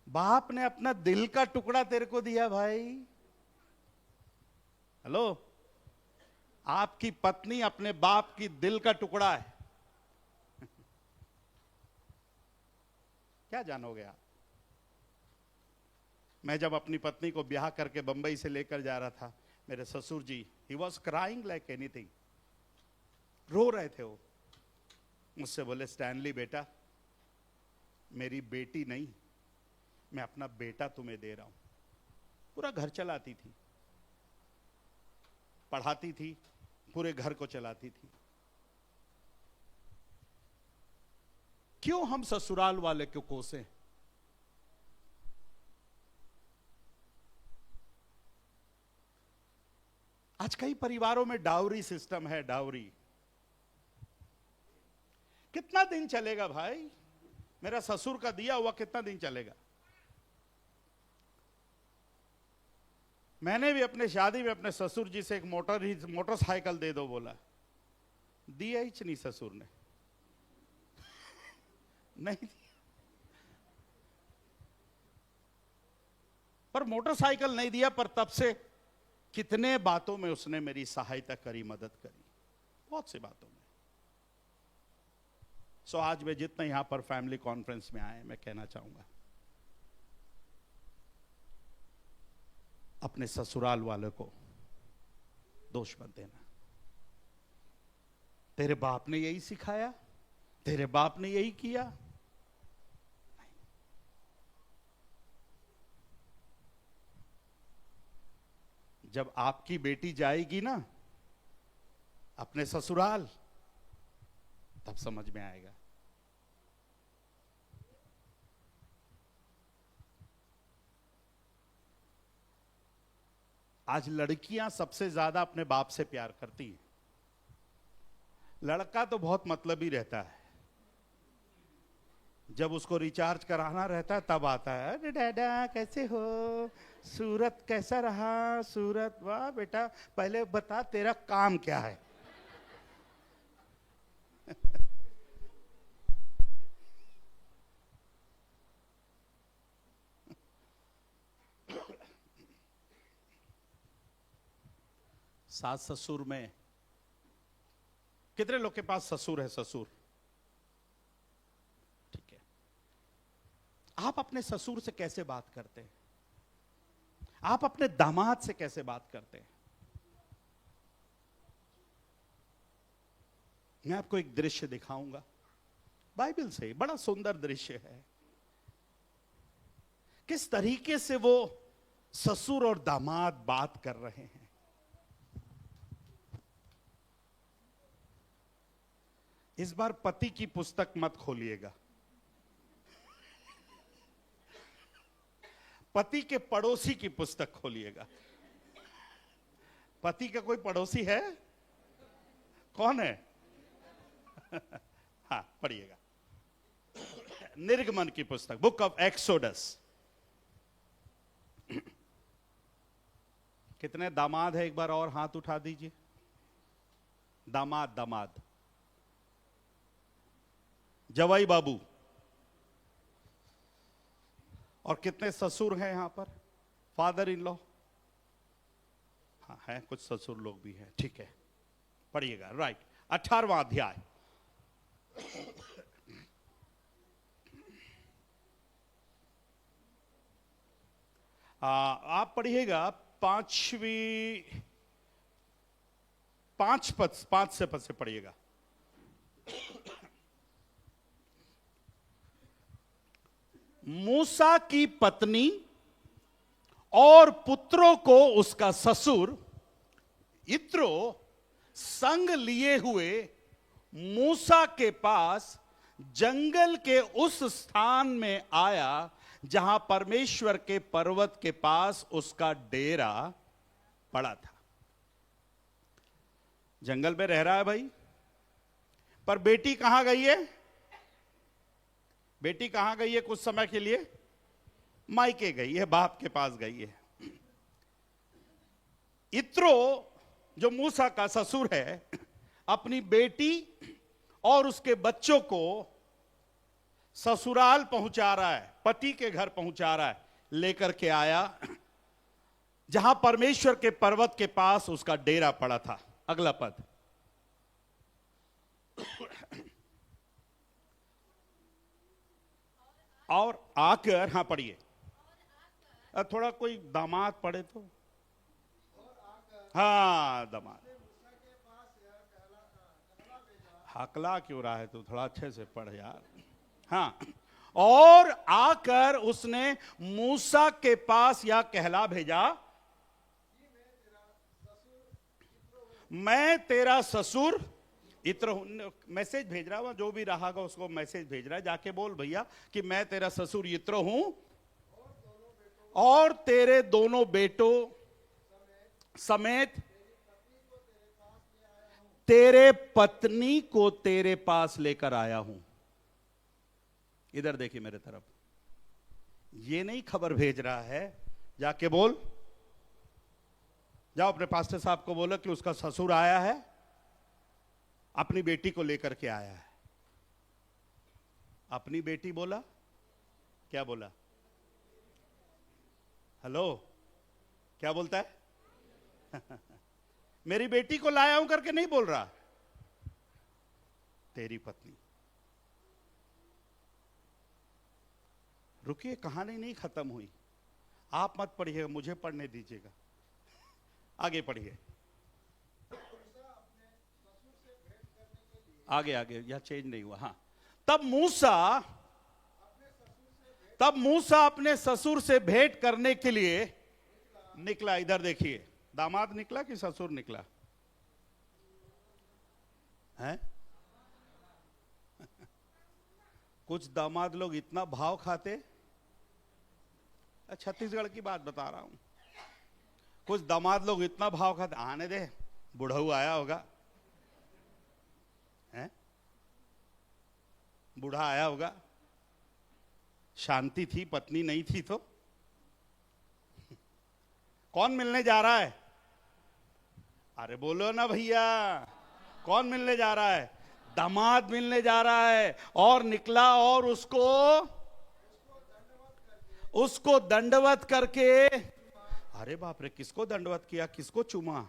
बाप ने अपना दिल का टुकड़ा तेरे को दिया भाई। हेलो, आपकी पत्नी अपने बाप की दिल का टुकड़ा है। क्या जानोगे आप? मैं जब अपनी पत्नी को ब्याह करके बंबई से लेकर जा रहा था, मेरे ससुर जी, ही वॉज क्राइंग लाइक एनीथिंग, रो रहे थे वो। मुझसे बोले, स्टैनली बेटा, मेरी बेटी नहीं, मैं अपना बेटा तुम्हें दे रहा हूं। पूरा घर चलाती थी, पढ़ाती थी, पूरे घर को चलाती थी। क्यों हम ससुराल वाले को कोसें? आज कई परिवारों में डाउरी सिस्टम है। डाउरी कितना दिन चलेगा भाई? मेरा ससुर का दिया हुआ कितना दिन चलेगा? मैंने भी अपने शादी में अपने ससुर जी से एक मोटरसाइकिल दे दो बोला, दिया ही नहीं ससुर ने, नहीं दिया। पर मोटरसाइकिल नहीं दिया, पर तब से कितने बातों में उसने मेरी सहायता करी, मदद करी, बहुत सी बातों में। सो आज वे जितने यहां पर फैमिली कॉन्फ्रेंस में आए, मैं कहना चाहूंगा, अपने ससुराल वाले को दोष मत देना। तेरे बाप ने यही सिखाया, तेरे बाप ने यही किया। नहीं। जब आपकी बेटी जाएगी ना अपने ससुराल, तब समझ में आएगा। आज लड़कियां सबसे ज्यादा अपने बाप से प्यार करती हैं। लड़का तो बहुत मतलबी रहता है, जब उसको रिचार्ज कराना रहता है तब आता है, अरे डैडा कैसे हो, सूरत कैसा रहा, सूरत, वाह बेटा पहले बता तेरा काम क्या है। सास ससुर में कितने लोग के पास ससुर है? ससुर, ठीक है। आप अपने ससुर से कैसे बात करते हैं? आप अपने दामाद से कैसे बात करते हैं? मैं आपको एक दृश्य दिखाऊंगा बाइबल से, बड़ा सुंदर दृश्य है। किस तरीके से वो ससुर और दामाद बात कर रहे हैं। इस बार पति की पुस्तक मत खोलिएगा, पति के पड़ोसी की पुस्तक खोलिएगा। पति का कोई पड़ोसी है? कौन है? हाँ, पढ़िएगा निर्गमन की पुस्तक, बुक ऑफ एक्सोडस। कितने दामाद है? एक बार और हाथ उठा दीजिए। दामाद, दामाद, जवाई बाबू। और कितने ससुर हैं यहां पर? Father in law. हाँ है, कुछ ससुर लोग भी हैं, ठीक है। पढ़िएगा, राइट, 18वां अध्याय। आप पढ़िएगा 5 से पद से पढ़िएगा। मूसा की पत्नी और पुत्रों को उसका ससुर यित्रो संग लिए हुए मूसा के पास जंगल के उस स्थान में आया जहां परमेश्वर के पर्वत के पास उसका डेरा पड़ा था। जंगल में रह रहा है भाई, पर बेटी कहां गई है? बेटी कहां गई है? कुछ समय के लिए मायके गई है, बाप के पास गई है। यित्रो जो मूसा का ससुर है, अपनी बेटी और उसके बच्चों को ससुराल पहुंचा रहा है, पति के घर पहुंचा रहा है, लेकर के आया जहां परमेश्वर के पर्वत के पास उसका डेरा पड़ा था। अगला पद। और आकर, हाँ पढ़िए, थोड़ा कोई दामाद पढ़े तो। हाँ दामाद। हकला क्यों रहा है तू, थोड़ा अच्छे से पढ़ यार। हाँ, और आकर उसने मूसा के पास यह कहला भेजा, मैं तेरा ससुर इत्र हूं। मैसेज भेज रहा हूं, जो भी रहागा उसको मैसेज भेज रहा है, जाके बोल भैया कि मैं तेरा ससुर इत्र हूं और तेरे दोनों बेटों समेत तेरे पत्नी को तेरे पास लेकर आया हूं। इधर देखिए मेरे तरफ, ये नहीं खबर भेज रहा है, जाके बोल, जाओ अपने पास्टर साहब को बोलो कि उसका ससुर आया है, अपनी बेटी को लेकर के आया है। अपनी बेटी बोला, क्या बोला? हेलो, क्या बोलता है? मेरी बेटी को लाया हूं करके नहीं बोल रहा, तेरी पत्नी। रुकिए, कहानी नहीं खत्म हुई, आप मत पढ़िएगा, मुझे पढ़ने दीजिएगा, आगे पढ़िए, आगे आगे, यह चेंज नहीं हुआ। हाँ, तब मूसा अपने ससुर से भेंट करने के लिए निकला। इधर देखिए, दामाद निकला कि ससुर निकला है? कुछ दामाद लोग इतना भाव खाते, छत्तीसगढ़ की बात बता रहा हूं, कुछ दामाद लोग इतना भाव खाते, आने दे, बुढ़ऊ आया होगा, है? बूढ़ा आया होगा, शांति थी, पत्नी नहीं थी तो। कौन मिलने जा रहा है? अरे बोलो ना भैया, कौन मिलने जा रहा है? दामाद मिलने जा रहा है। और निकला और उसको दंडवत करके, अरे बाप रे, किसको दंडवत किया, किसको चूमा?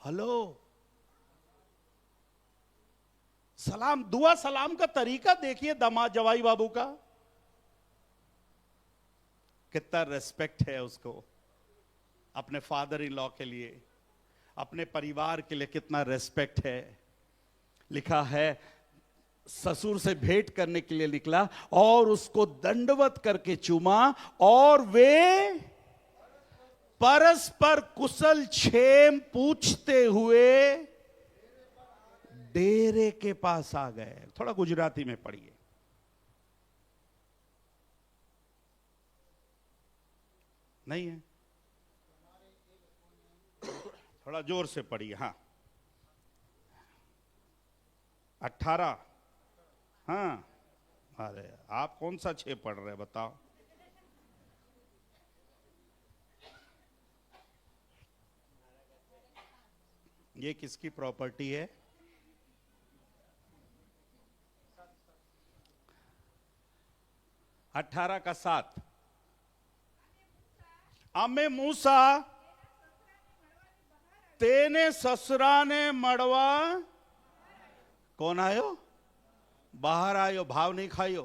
हेलो, सलाम, दुआ सलाम का तरीका देखिए दामाद जवाई बाबू का, कितना रेस्पेक्ट है उसको, अपने फादर इन लॉ के लिए, अपने परिवार के लिए कितना रेस्पेक्ट है। लिखा है ससुर से भेंट करने के लिए निकला और उसको दंडवत करके चूमा, और वे परस्पर कुशल क्षेम पूछते हुए डेरे के पास आ गए। थोड़ा गुजराती में पढ़िए। नहीं है, थोड़ा जोर से पढ़िए। हाँ, 18। हाँ, अरे आप कौन सा 6 पढ़ रहे हैं बताओ? ये किसकी प्रॉपर्टी है? अठारह का 7। अमे मूसा तेने ससुरा ने मड़वा, कौन आयो? बाहर आयो, भाव नहीं खायो।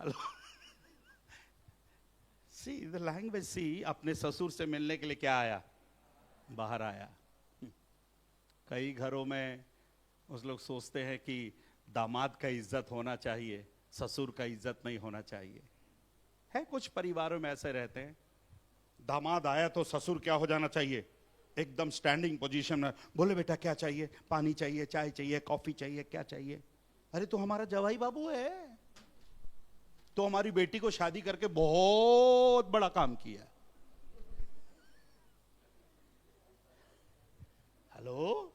हेलो, सी द लैंग्वेज, सी अपने ससुर से मिलने के लिए क्या आया? बाहर आया। कई घरों में उस लोग सोचते हैं कि दामाद का इज्जत होना चाहिए, ससुर का इज्जत नहीं होना चाहिए। है कुछ परिवारों में ऐसे रहते हैं, दामाद आया तो ससुर क्या हो जाना चाहिए? एकदम स्टैंडिंग पोजीशन में, बोले बेटा क्या चाहिए? पानी चाहिए, चाय चाहिए, कॉफी चाहिए, क्या चाहिए? अरे तो हमारा जवाई बाबू है, तो हमारी बेटी को शादी करके बहुत बड़ा काम किया। हेलो,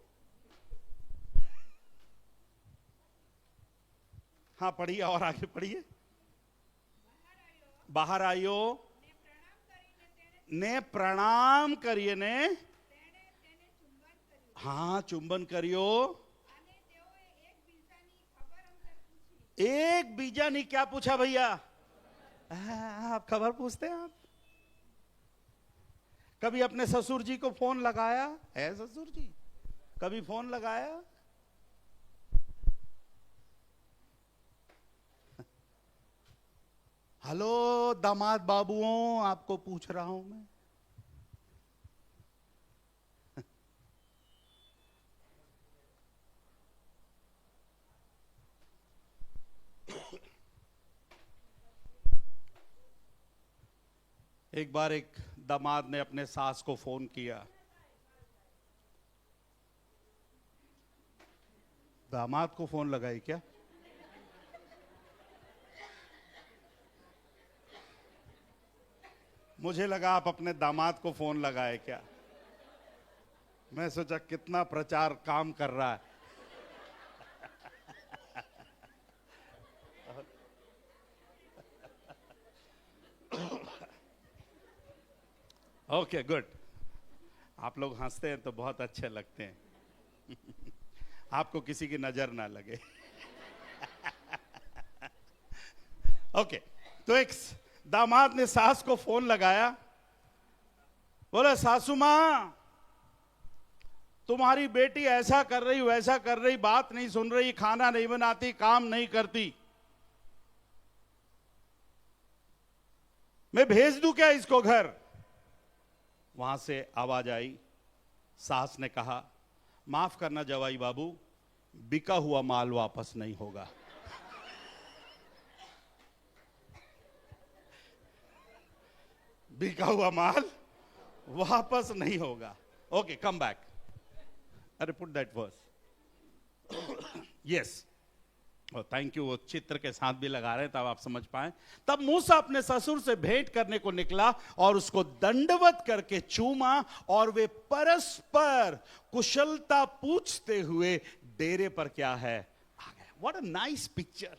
हाँ पढ़िए और आगे पढ़िए। बाहर आयो ने प्रणाम करिए ने, हाँ चुंबन करियो। एक बीजा नहीं, क्या पूछा भैया? आप खबर पूछते हैं आप? कभी अपने ससुर जी को फोन लगाया है? ससुर जी कभी फोन लगाया? हेलो दामाद बाबुओं, आपको पूछ रहा हूं मैं। एक बार एक दामाद ने अपने सास को फोन किया। दामाद को फोन लगाई क्या? मुझे लगा आप अपने दामाद को फोन लगाए क्या। मैं सोचा कितना प्रचार काम कर रहा है। ओके गुड, आप लोग हंसते हैं तो बहुत अच्छे लगते हैं। आपको किसी की नजर ना लगे। ओके, तो एक दामाद ने सास को फोन लगाया, बोला सासू मां, तुम्हारी बेटी ऐसा कर रही वैसा कर रही, बात नहीं सुन रही, खाना नहीं बनाती, काम नहीं करती, मैं भेज दूं क्या इसको घर? वहां से आवाज आई, सास ने कहा, माफ करना जवाई बाबू, बिका हुआ माल वापस नहीं होगा। बिका हुआ माल वापस नहीं होगा। Okay, come back. अरे put that verse. Yes, thank you. वो चित्र के साथ भी लगा रहे हैं तब आप समझ पाए। तब मूसा अपने ससुर से भेंट करने को निकला और उसको दंडवत करके चूमा और वे परस्पर कुशलता पूछते हुए डेरे पर क्या है आ गए। What a nice picture.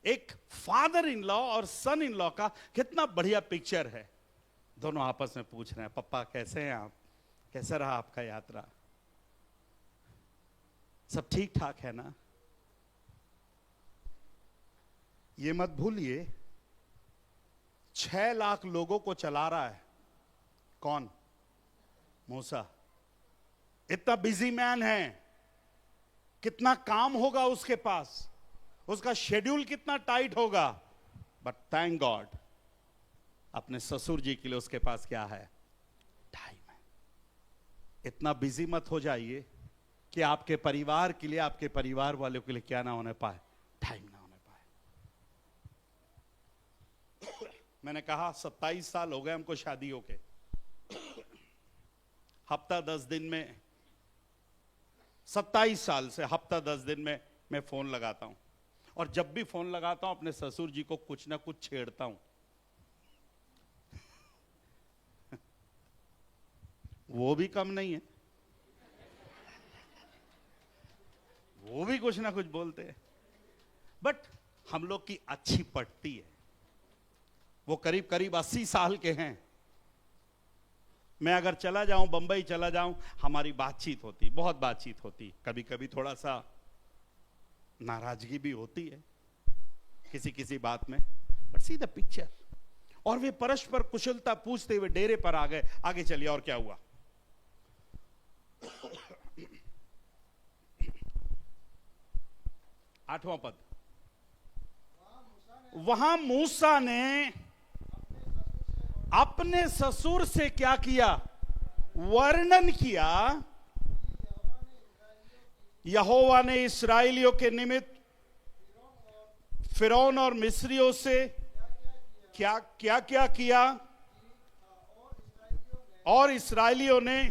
एक फादर इन लॉ और सन इन लॉ का कितना बढ़िया पिक्चर है। दोनों आपस में पूछ रहे हैं, पप्पा कैसे हैं आप, कैसा रहा आपका यात्रा, सब ठीक ठाक है ना? ये मत भूलिए 6 लाख लोगों को चला रहा है कौन? मूसा। इतना बिजी मैन है, कितना काम होगा उसके पास, उसका शेड्यूल कितना टाइट होगा, बट थैंक गॉड अपने ससुर जी के लिए उसके पास क्या है? टाइम है। इतना बिजी मत हो जाइए कि आपके परिवार के लिए, आपके परिवार वालों के लिए क्या ना होने पाए, टाइम ना होने पाए। मैंने कहा 27 साल हो गए हमको शादी होके, हफ्ता 10 दिन में, 27 साल से हफ्ता 10 दिन में मैं फोन लगाता हूं, और जब भी फोन लगाता हूं अपने ससुर जी को कुछ ना कुछ छेड़ता हूं। वो भी कम नहीं है, वो भी कुछ ना कुछ बोलते हैं, बट हम लोग की अच्छी पटती है। वो करीब करीब 80 साल के हैं। मैं अगर चला जाऊं, बंबई चला जाऊं, हमारी बातचीत होती, बहुत बातचीत होती, कभी कभी थोड़ा सा नाराजगी भी होती है किसी किसी बात में, बट सी द पिक्चर। और वे परस्पर कुशलता पूछते हुए डेरे पर आ गए। आगे चलिए, और क्या हुआ? 8वां पद। वहां मूसा ने अपने ससुर से क्या किया? वर्णन किया। यहोवा ने इस्राएलियों के निमित्त फिरौन और मिस्रियों से क्या क्या क्या किया, और इस्राएलियों ने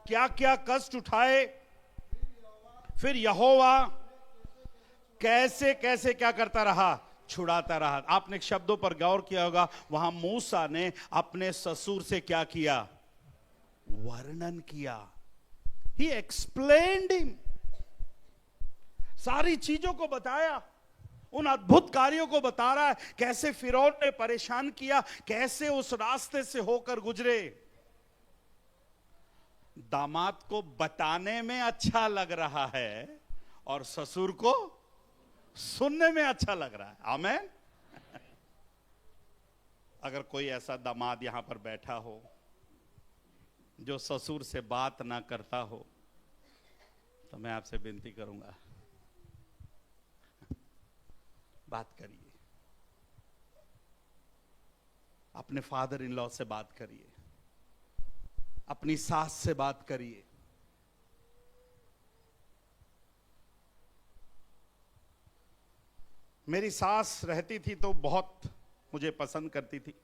क्या क्या कष्ट उठाए, फिर यहोवा कैसे कैसे क्या करता रहा? छुड़ाता रहा। आपने शब्दों पर गौर किया होगा, वहां मूसा ने अपने ससुर से क्या किया? वर्णन किया। He explained him. सारी चीजों को बताया, उन अद्भुत कार्यों को बता रहा है, कैसे फिरौन ने परेशान किया, कैसे उस रास्ते से होकर गुजरे। दामाद को बताने में अच्छा लग रहा है और ससुर को सुनने में अच्छा लग रहा है। आमेन। अगर कोई ऐसा दामाद यहां पर बैठा हो जो ससुर से बात ना करता हो, तो मैं आपसे विनती करूंगा, बात करिए, अपने फादर इन लॉ से बात करिए, अपनी सास से बात करिए। मेरी सास रहती थी तो बहुत मुझे पसंद करती थी।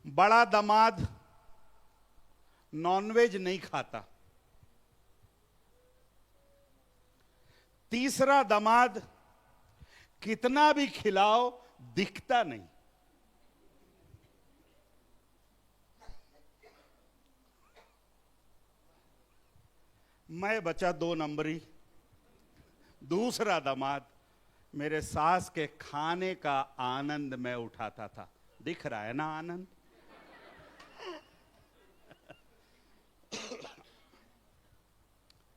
बड़ा दामाद नॉनवेज नहीं खाता, तीसरा दामाद कितना भी खिलाओ दिखता नहीं। मैं बचा 2 नंबरी। दूसरा दामाद मेरे सास के खाने का आनंद मैं उठाता था। दिख रहा है ना आनंद?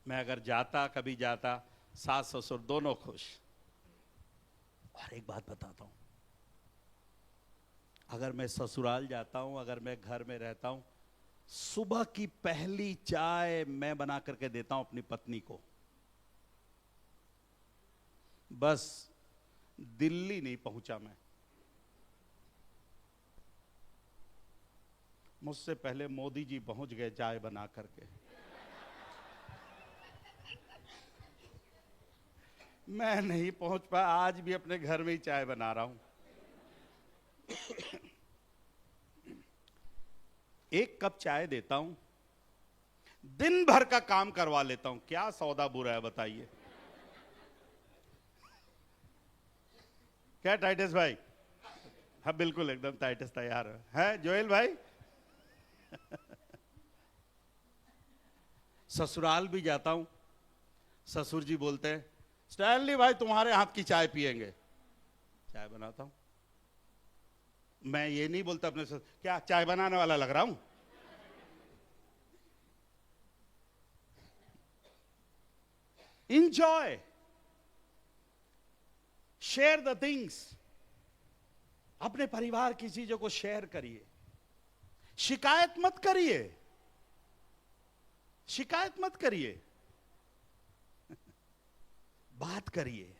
मैं अगर जाता, कभी जाता, सास ससुर दोनों खुश। और एक बात बताता हूं, अगर मैं ससुराल जाता हूं, अगर मैं घर में रहता हूं, सुबह की पहली चाय मैं बना करके देता हूं अपनी पत्नी को। बस दिल्ली नहीं पहुंचा मैं, मुझसे पहले मोदी जी पहुंच गए चाय बना करके। मैं नहीं पहुंच पाया, आज भी अपने घर में ही चाय बना रहा हूं। एक कप चाय देता हूं, दिन भर का काम करवा लेता हूं। क्या सौदा बुरा है बताइए? क्या टाइटस भाई? हाँ बिल्कुल, एकदम टाइटस तैयार है जोएल भाई। ससुराल भी जाता हूं, ससुर जी बोलते हैं स्टैनली भाई तुम्हारे हाथ की चाय पिएंगे। चाय बनाता हूं। मैं ये नहीं बोलता अपने से क्या चाय बनाने वाला लग रहा हूं। Enjoy, share the things. अपने परिवार की चीजों को शेयर करिए, शिकायत मत करिए, शिकायत मत करिए, बात करिए।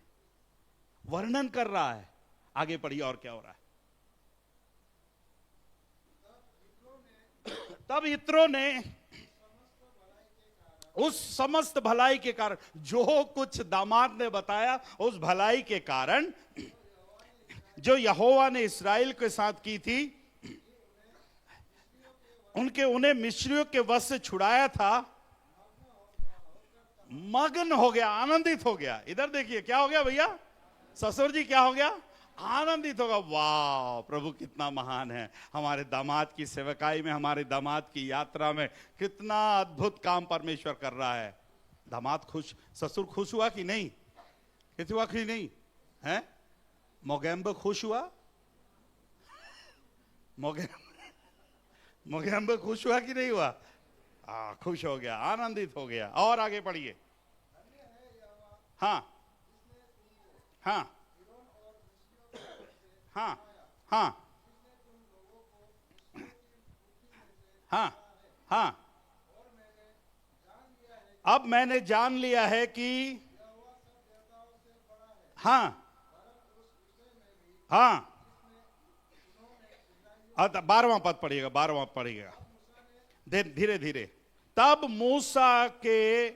वर्णन कर रहा है, आगे पढ़िए और क्या हो रहा है। तब इत्रो ने उस समस्त भलाई के कारण, जो कुछ दामाद ने बताया उस भलाई के कारण जो यहोवा ने इस्राएल के साथ की थी, उन्हें मिस्रियों के वश से छुड़ाया था, मग्न हो गया, आनंदित हो गया। इधर देखिए क्या हो गया भैया, ससुर जी क्या हो गया? आनंदित होगा। वाह प्रभु कितना महान है, हमारे दामाद की सेवकाई में, हमारे दामाद की यात्रा में कितना अद्भुत काम परमेश्वर कर रहा है। दामाद खुश, ससुर खुश हुआ कि नहीं? किसी हुआ कि नहीं है? मोगेम्बो खुश हुआ? मोगेम्बो खुश हुआ कि नहीं हुआ? खुश हो गया, आनंदित हो गया। और आगे पढ़िए। हाँ हाँ हाँ हाँ हाँ हाँ। अब मैंने जान लिया है कि हाँ हाँ, 12वां पद पढ़िएगा, 12वां पढ़िएगा धीरे धीरे। तब मूसा के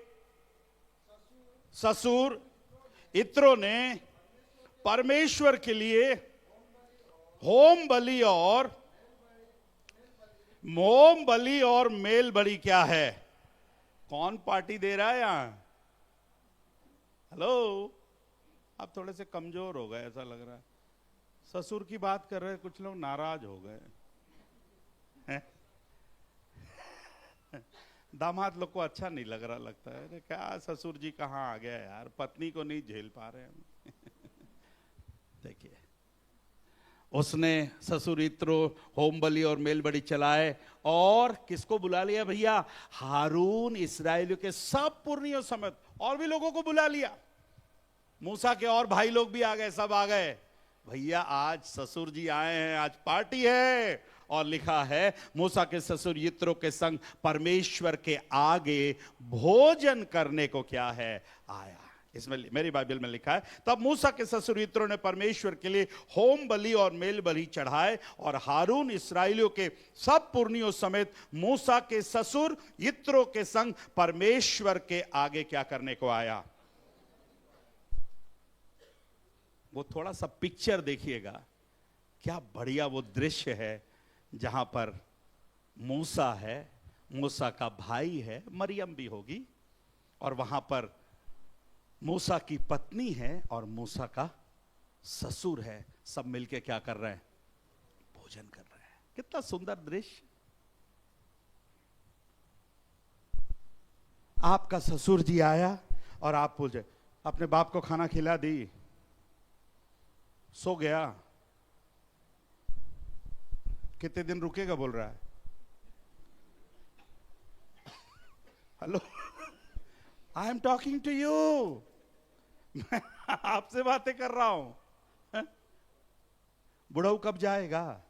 ससुर इत्रो ने परमेश्वर के लिए होम बलि और मेल बलि। क्या है? कौन पार्टी दे रहा है यहां? हेलो, आप थोड़े से कमजोर हो गए ऐसा लग रहा है। ससुर की बात कर रहे हैं, कुछ लोग नाराज हो गए हैं? दामाद लोग को अच्छा नहीं लग रहा, लगता है क्या ससुर जी कहाँ आ गया यार, पत्नी को नहीं झेल पा रहे हम। देखिए, उसने ससुर इत्रो होम बलि और मेल बलि चलाए, और किसको बुला लिया भैया? हारून इस्राएलियों के सब पुरनियों समेत और भी लोगों को बुला लिया। मूसा के और भाई लोग भी आ गए, सब आ गए। भैया आज ससुर जी आए हैं, आज पार्टी है। और लिखा है मूसा के ससुर यित्रो के संग परमेश्वर के आगे भोजन करने को क्या है? आया। इसमें मेरी बाइबल में लिखा है, तब मूसा के ससुर यित्रो ने परमेश्वर के लिए होम बलि और मेल बलि चढ़ाए, और हारून इस्राएलियों के सब पुरनियों समेत मूसा के ससुर यित्रो के संग परमेश्वर के आगे क्या करने को आया। वो थोड़ा सा पिक्चर देखिएगा, क्या बढ़िया वो दृश्य है, जहां पर मूसा है, मूसा का भाई है, मरियम भी होगी, और वहां पर मूसा की पत्नी है और मूसा का ससुर है। सब मिलके क्या कर रहे हैं, भोजन कर रहे हैं। कितना सुंदर दृश्य। आपका ससुर जी आया और आप पूछे, अपने बाप को खाना खिला दी, सो गया, कितने दिन रुकेगा बोल रहा है। Hello, I am talking to you, मैं आपसे बातें कर रहा हूं। बुढ़ऊ कब जाएगा।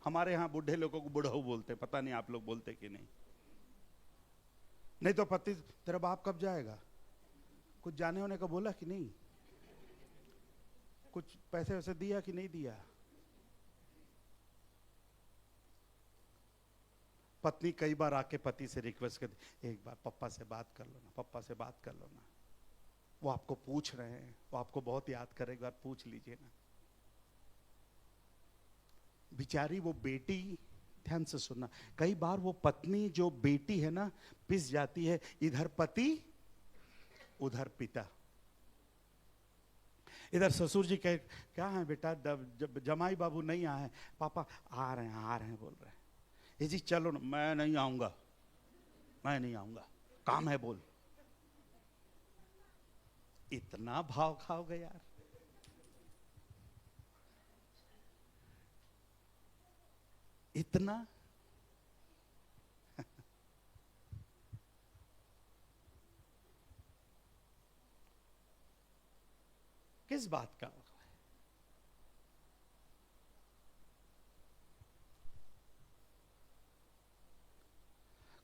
हमारे यहां बूढ़े लोगों को बुढ़ऊ बोलते, पता नहीं आप लोग बोलते कि नहीं। नहीं तो पति, तेरा बाप कब जाएगा। कुछ जाने होने का बोला कि नहीं, कुछ पैसे वैसे दिया कि नहीं दिया। पत्नी कई बार आके पति से रिक्वेस्ट करती, एक बार पप्पा से बात कर लो ना, पप्पा से बात कर लो ना। वो आपको पूछ रहे हैं, वो आपको बहुत याद कर, एक बार पूछ लीजिए ना। बिचारी वो बेटी, ध्यान से सुनना, कई बार वो पत्नी जो बेटी है ना, पिस जाती है, इधर पति उधर पिता। इधर ससुर जी कहे, क्या है बेटा, जमाई बाबू नहीं आए। पापा आ रहे हैं बोल रहे हैं। ये जी चलो ना, मैं नहीं आऊंगा, मैं नहीं आऊंगा, काम है बोल। इतना भाव खाओगे यार। इतना किस बात का।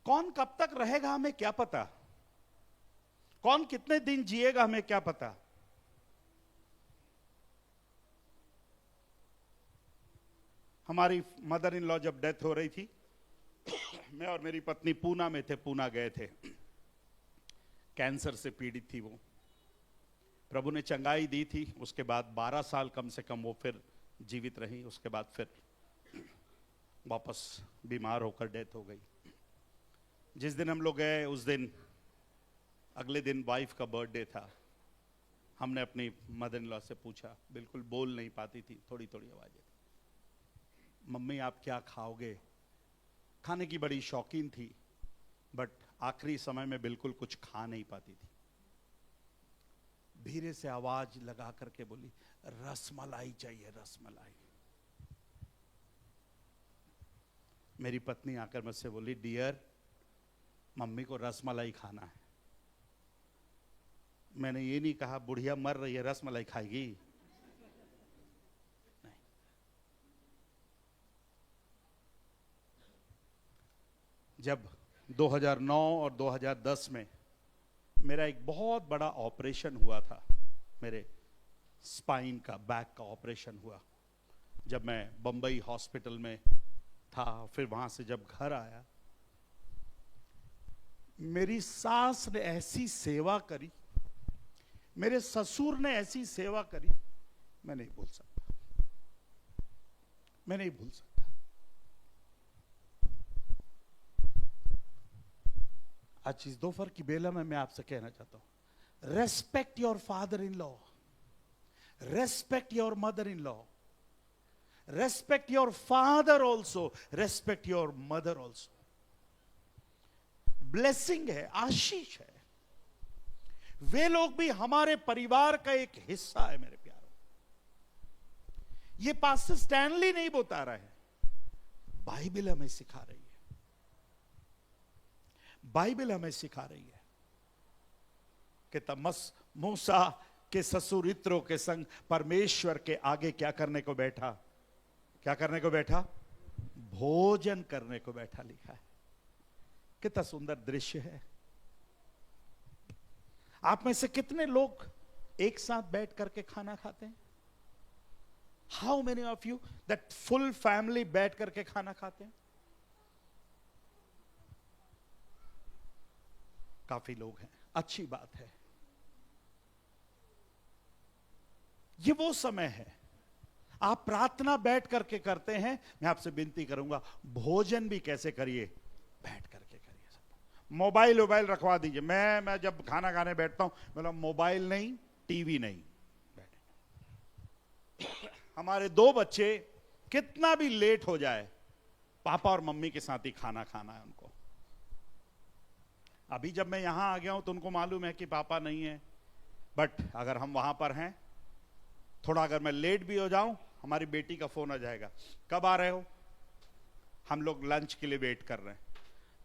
कौन कब तक रहेगा हमें क्या पता, कौन कितने दिन जिएगा हमें क्या पता। हमारी मदर इन लॉ जब डेथ हो रही थी, मैं और मेरी पत्नी पूना में थे, पूना गए थे। कैंसर से पीड़ित थी वो, प्रभु ने चंगाई दी थी। उसके बाद 12 साल कम से कम वो फिर जीवित रही। उसके बाद फिर वापस बीमार होकर डेथ हो गई। जिस दिन हम लोग गए, उस दिन अगले दिन वाइफ का बर्थडे था। हमने अपनी मदर इन लॉ से पूछा, बिल्कुल बोल नहीं पाती थी, थोड़ी थोड़ी आवाजें थी, मम्मी आप क्या खाओगे। खाने की बड़ी शौकीन थी, बट आखिरी समय में बिल्कुल कुछ खा नहीं पाती थी। धीरे से आवाज लगा करके बोली, रसमलाई चाहिए, रसमलाई। मेरी पत्नी आकर मुझसे बोली, डियर मम्मी को रसमलाई खाना है। मैंने ये नहीं कहा बुढ़िया मर रही है रसमलाई खाएगी, नहीं। जब 2009 और 2010 में मेरा एक बहुत बड़ा ऑपरेशन हुआ था, मेरे स्पाइन का, बैक का ऑपरेशन हुआ। जब मैं बंबई हॉस्पिटल में था, फिर वहां से जब घर आया, मेरी सास ने ऐसी सेवा करी, मेरे ससुर ने ऐसी सेवा करी, मैं नहीं भूल सकता, मैं नहीं भूल सकता। आज इस दोपहर की बेला में मैं आपसे कहना चाहता हूं, respect your father in law, respect your mother in law, respect your father also, respect your mother also. Blessing है, आशीष है। वे लोग भी हमारे परिवार का एक हिस्सा है मेरे प्यारों। ये पास्टर स्टैनली नहीं बता रहे हैं, बाइबल हमें सिखा रही है, बाइबल हमें सिखा रही है कि तमस मूसा के ससुर यित्रो के संग परमेश्वर के आगे क्या करने को बैठा, क्या करने को बैठा, भोजन करने को बैठा, लिखा है। कितना सुंदर दृश्य है। आप में से कितने लोग एक साथ बैठ करके खाना खाते हैं? How many of you that full family बैठ करके खाना खाते हैं? काफी लोग हैं, अच्छी बात है। ये वो समय है, आप प्रार्थना बैठ करके करते हैं। मैं आपसे विनती करूंगा, भोजन भी कैसे करिए? बैठ करके करिए। सब मोबाइल रखवा दीजिए। मैं जब खाना खाने बैठता हूं, मतलब मोबाइल नहीं, टीवी नहीं, बैठे। हमारे 2 बच्चे कितना भी लेट हो जाए, पापा और मम्मी के साथ ही खाना खाना है उनको। अभी जब मैं यहां आ गया हूं तो उनको मालूम है कि पापा नहीं है, बट अगर हम वहां पर हैं, थोड़ा अगर मैं लेट भी हो जाऊं, हमारी बेटी का फोन आ जाएगा, कब आ रहे हो? हम लोग लंच के लिए वेट कर रहे हैं।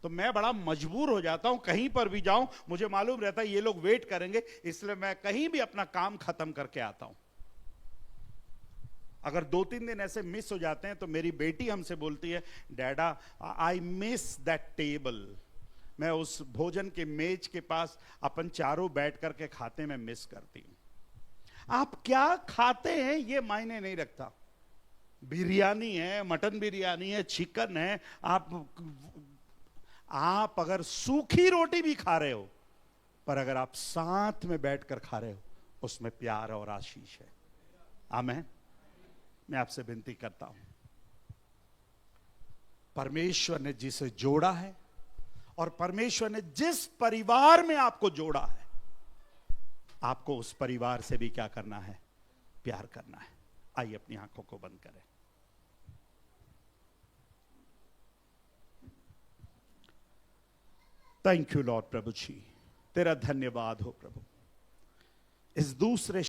तो मैं बड़ा मजबूर हो जाता हूं, कहीं पर भी जाऊं मुझे मालूम रहता है ये लोग वेट करेंगे, इसलिए मैं कहीं भी अपना काम खत्म करके आता हूं। अगर 2-3 दिन ऐसे मिस हो जाते हैं तो मेरी बेटी हमसे बोलती है, डैडा आई मिस दैट टेबल। मैं उस भोजन के मेज के पास अपन चारों बैठ करके खाते में मिस करती हूं। आप क्या खाते हैं ये मायने नहीं रखता। बिरयानी है, मटन बिरयानी है, चिकन है, आप अगर सूखी रोटी भी खा रहे हो, पर अगर आप साथ में बैठकर खा रहे हो, उसमें प्यार और आशीष है। आमीन। मैं आपसे विनती करता हूं, परमेश्वर ने जिसे जोड़ा है और परमेश्वर ने जिस परिवार में आपको जोड़ा है, आपको उस परिवार से भी क्या करना है? प्यार करना है। आइए अपनी आंखों को बंद करें। Thank you Lord. प्रभु जी तेरा धन्यवाद हो प्रभु, इस दूसरे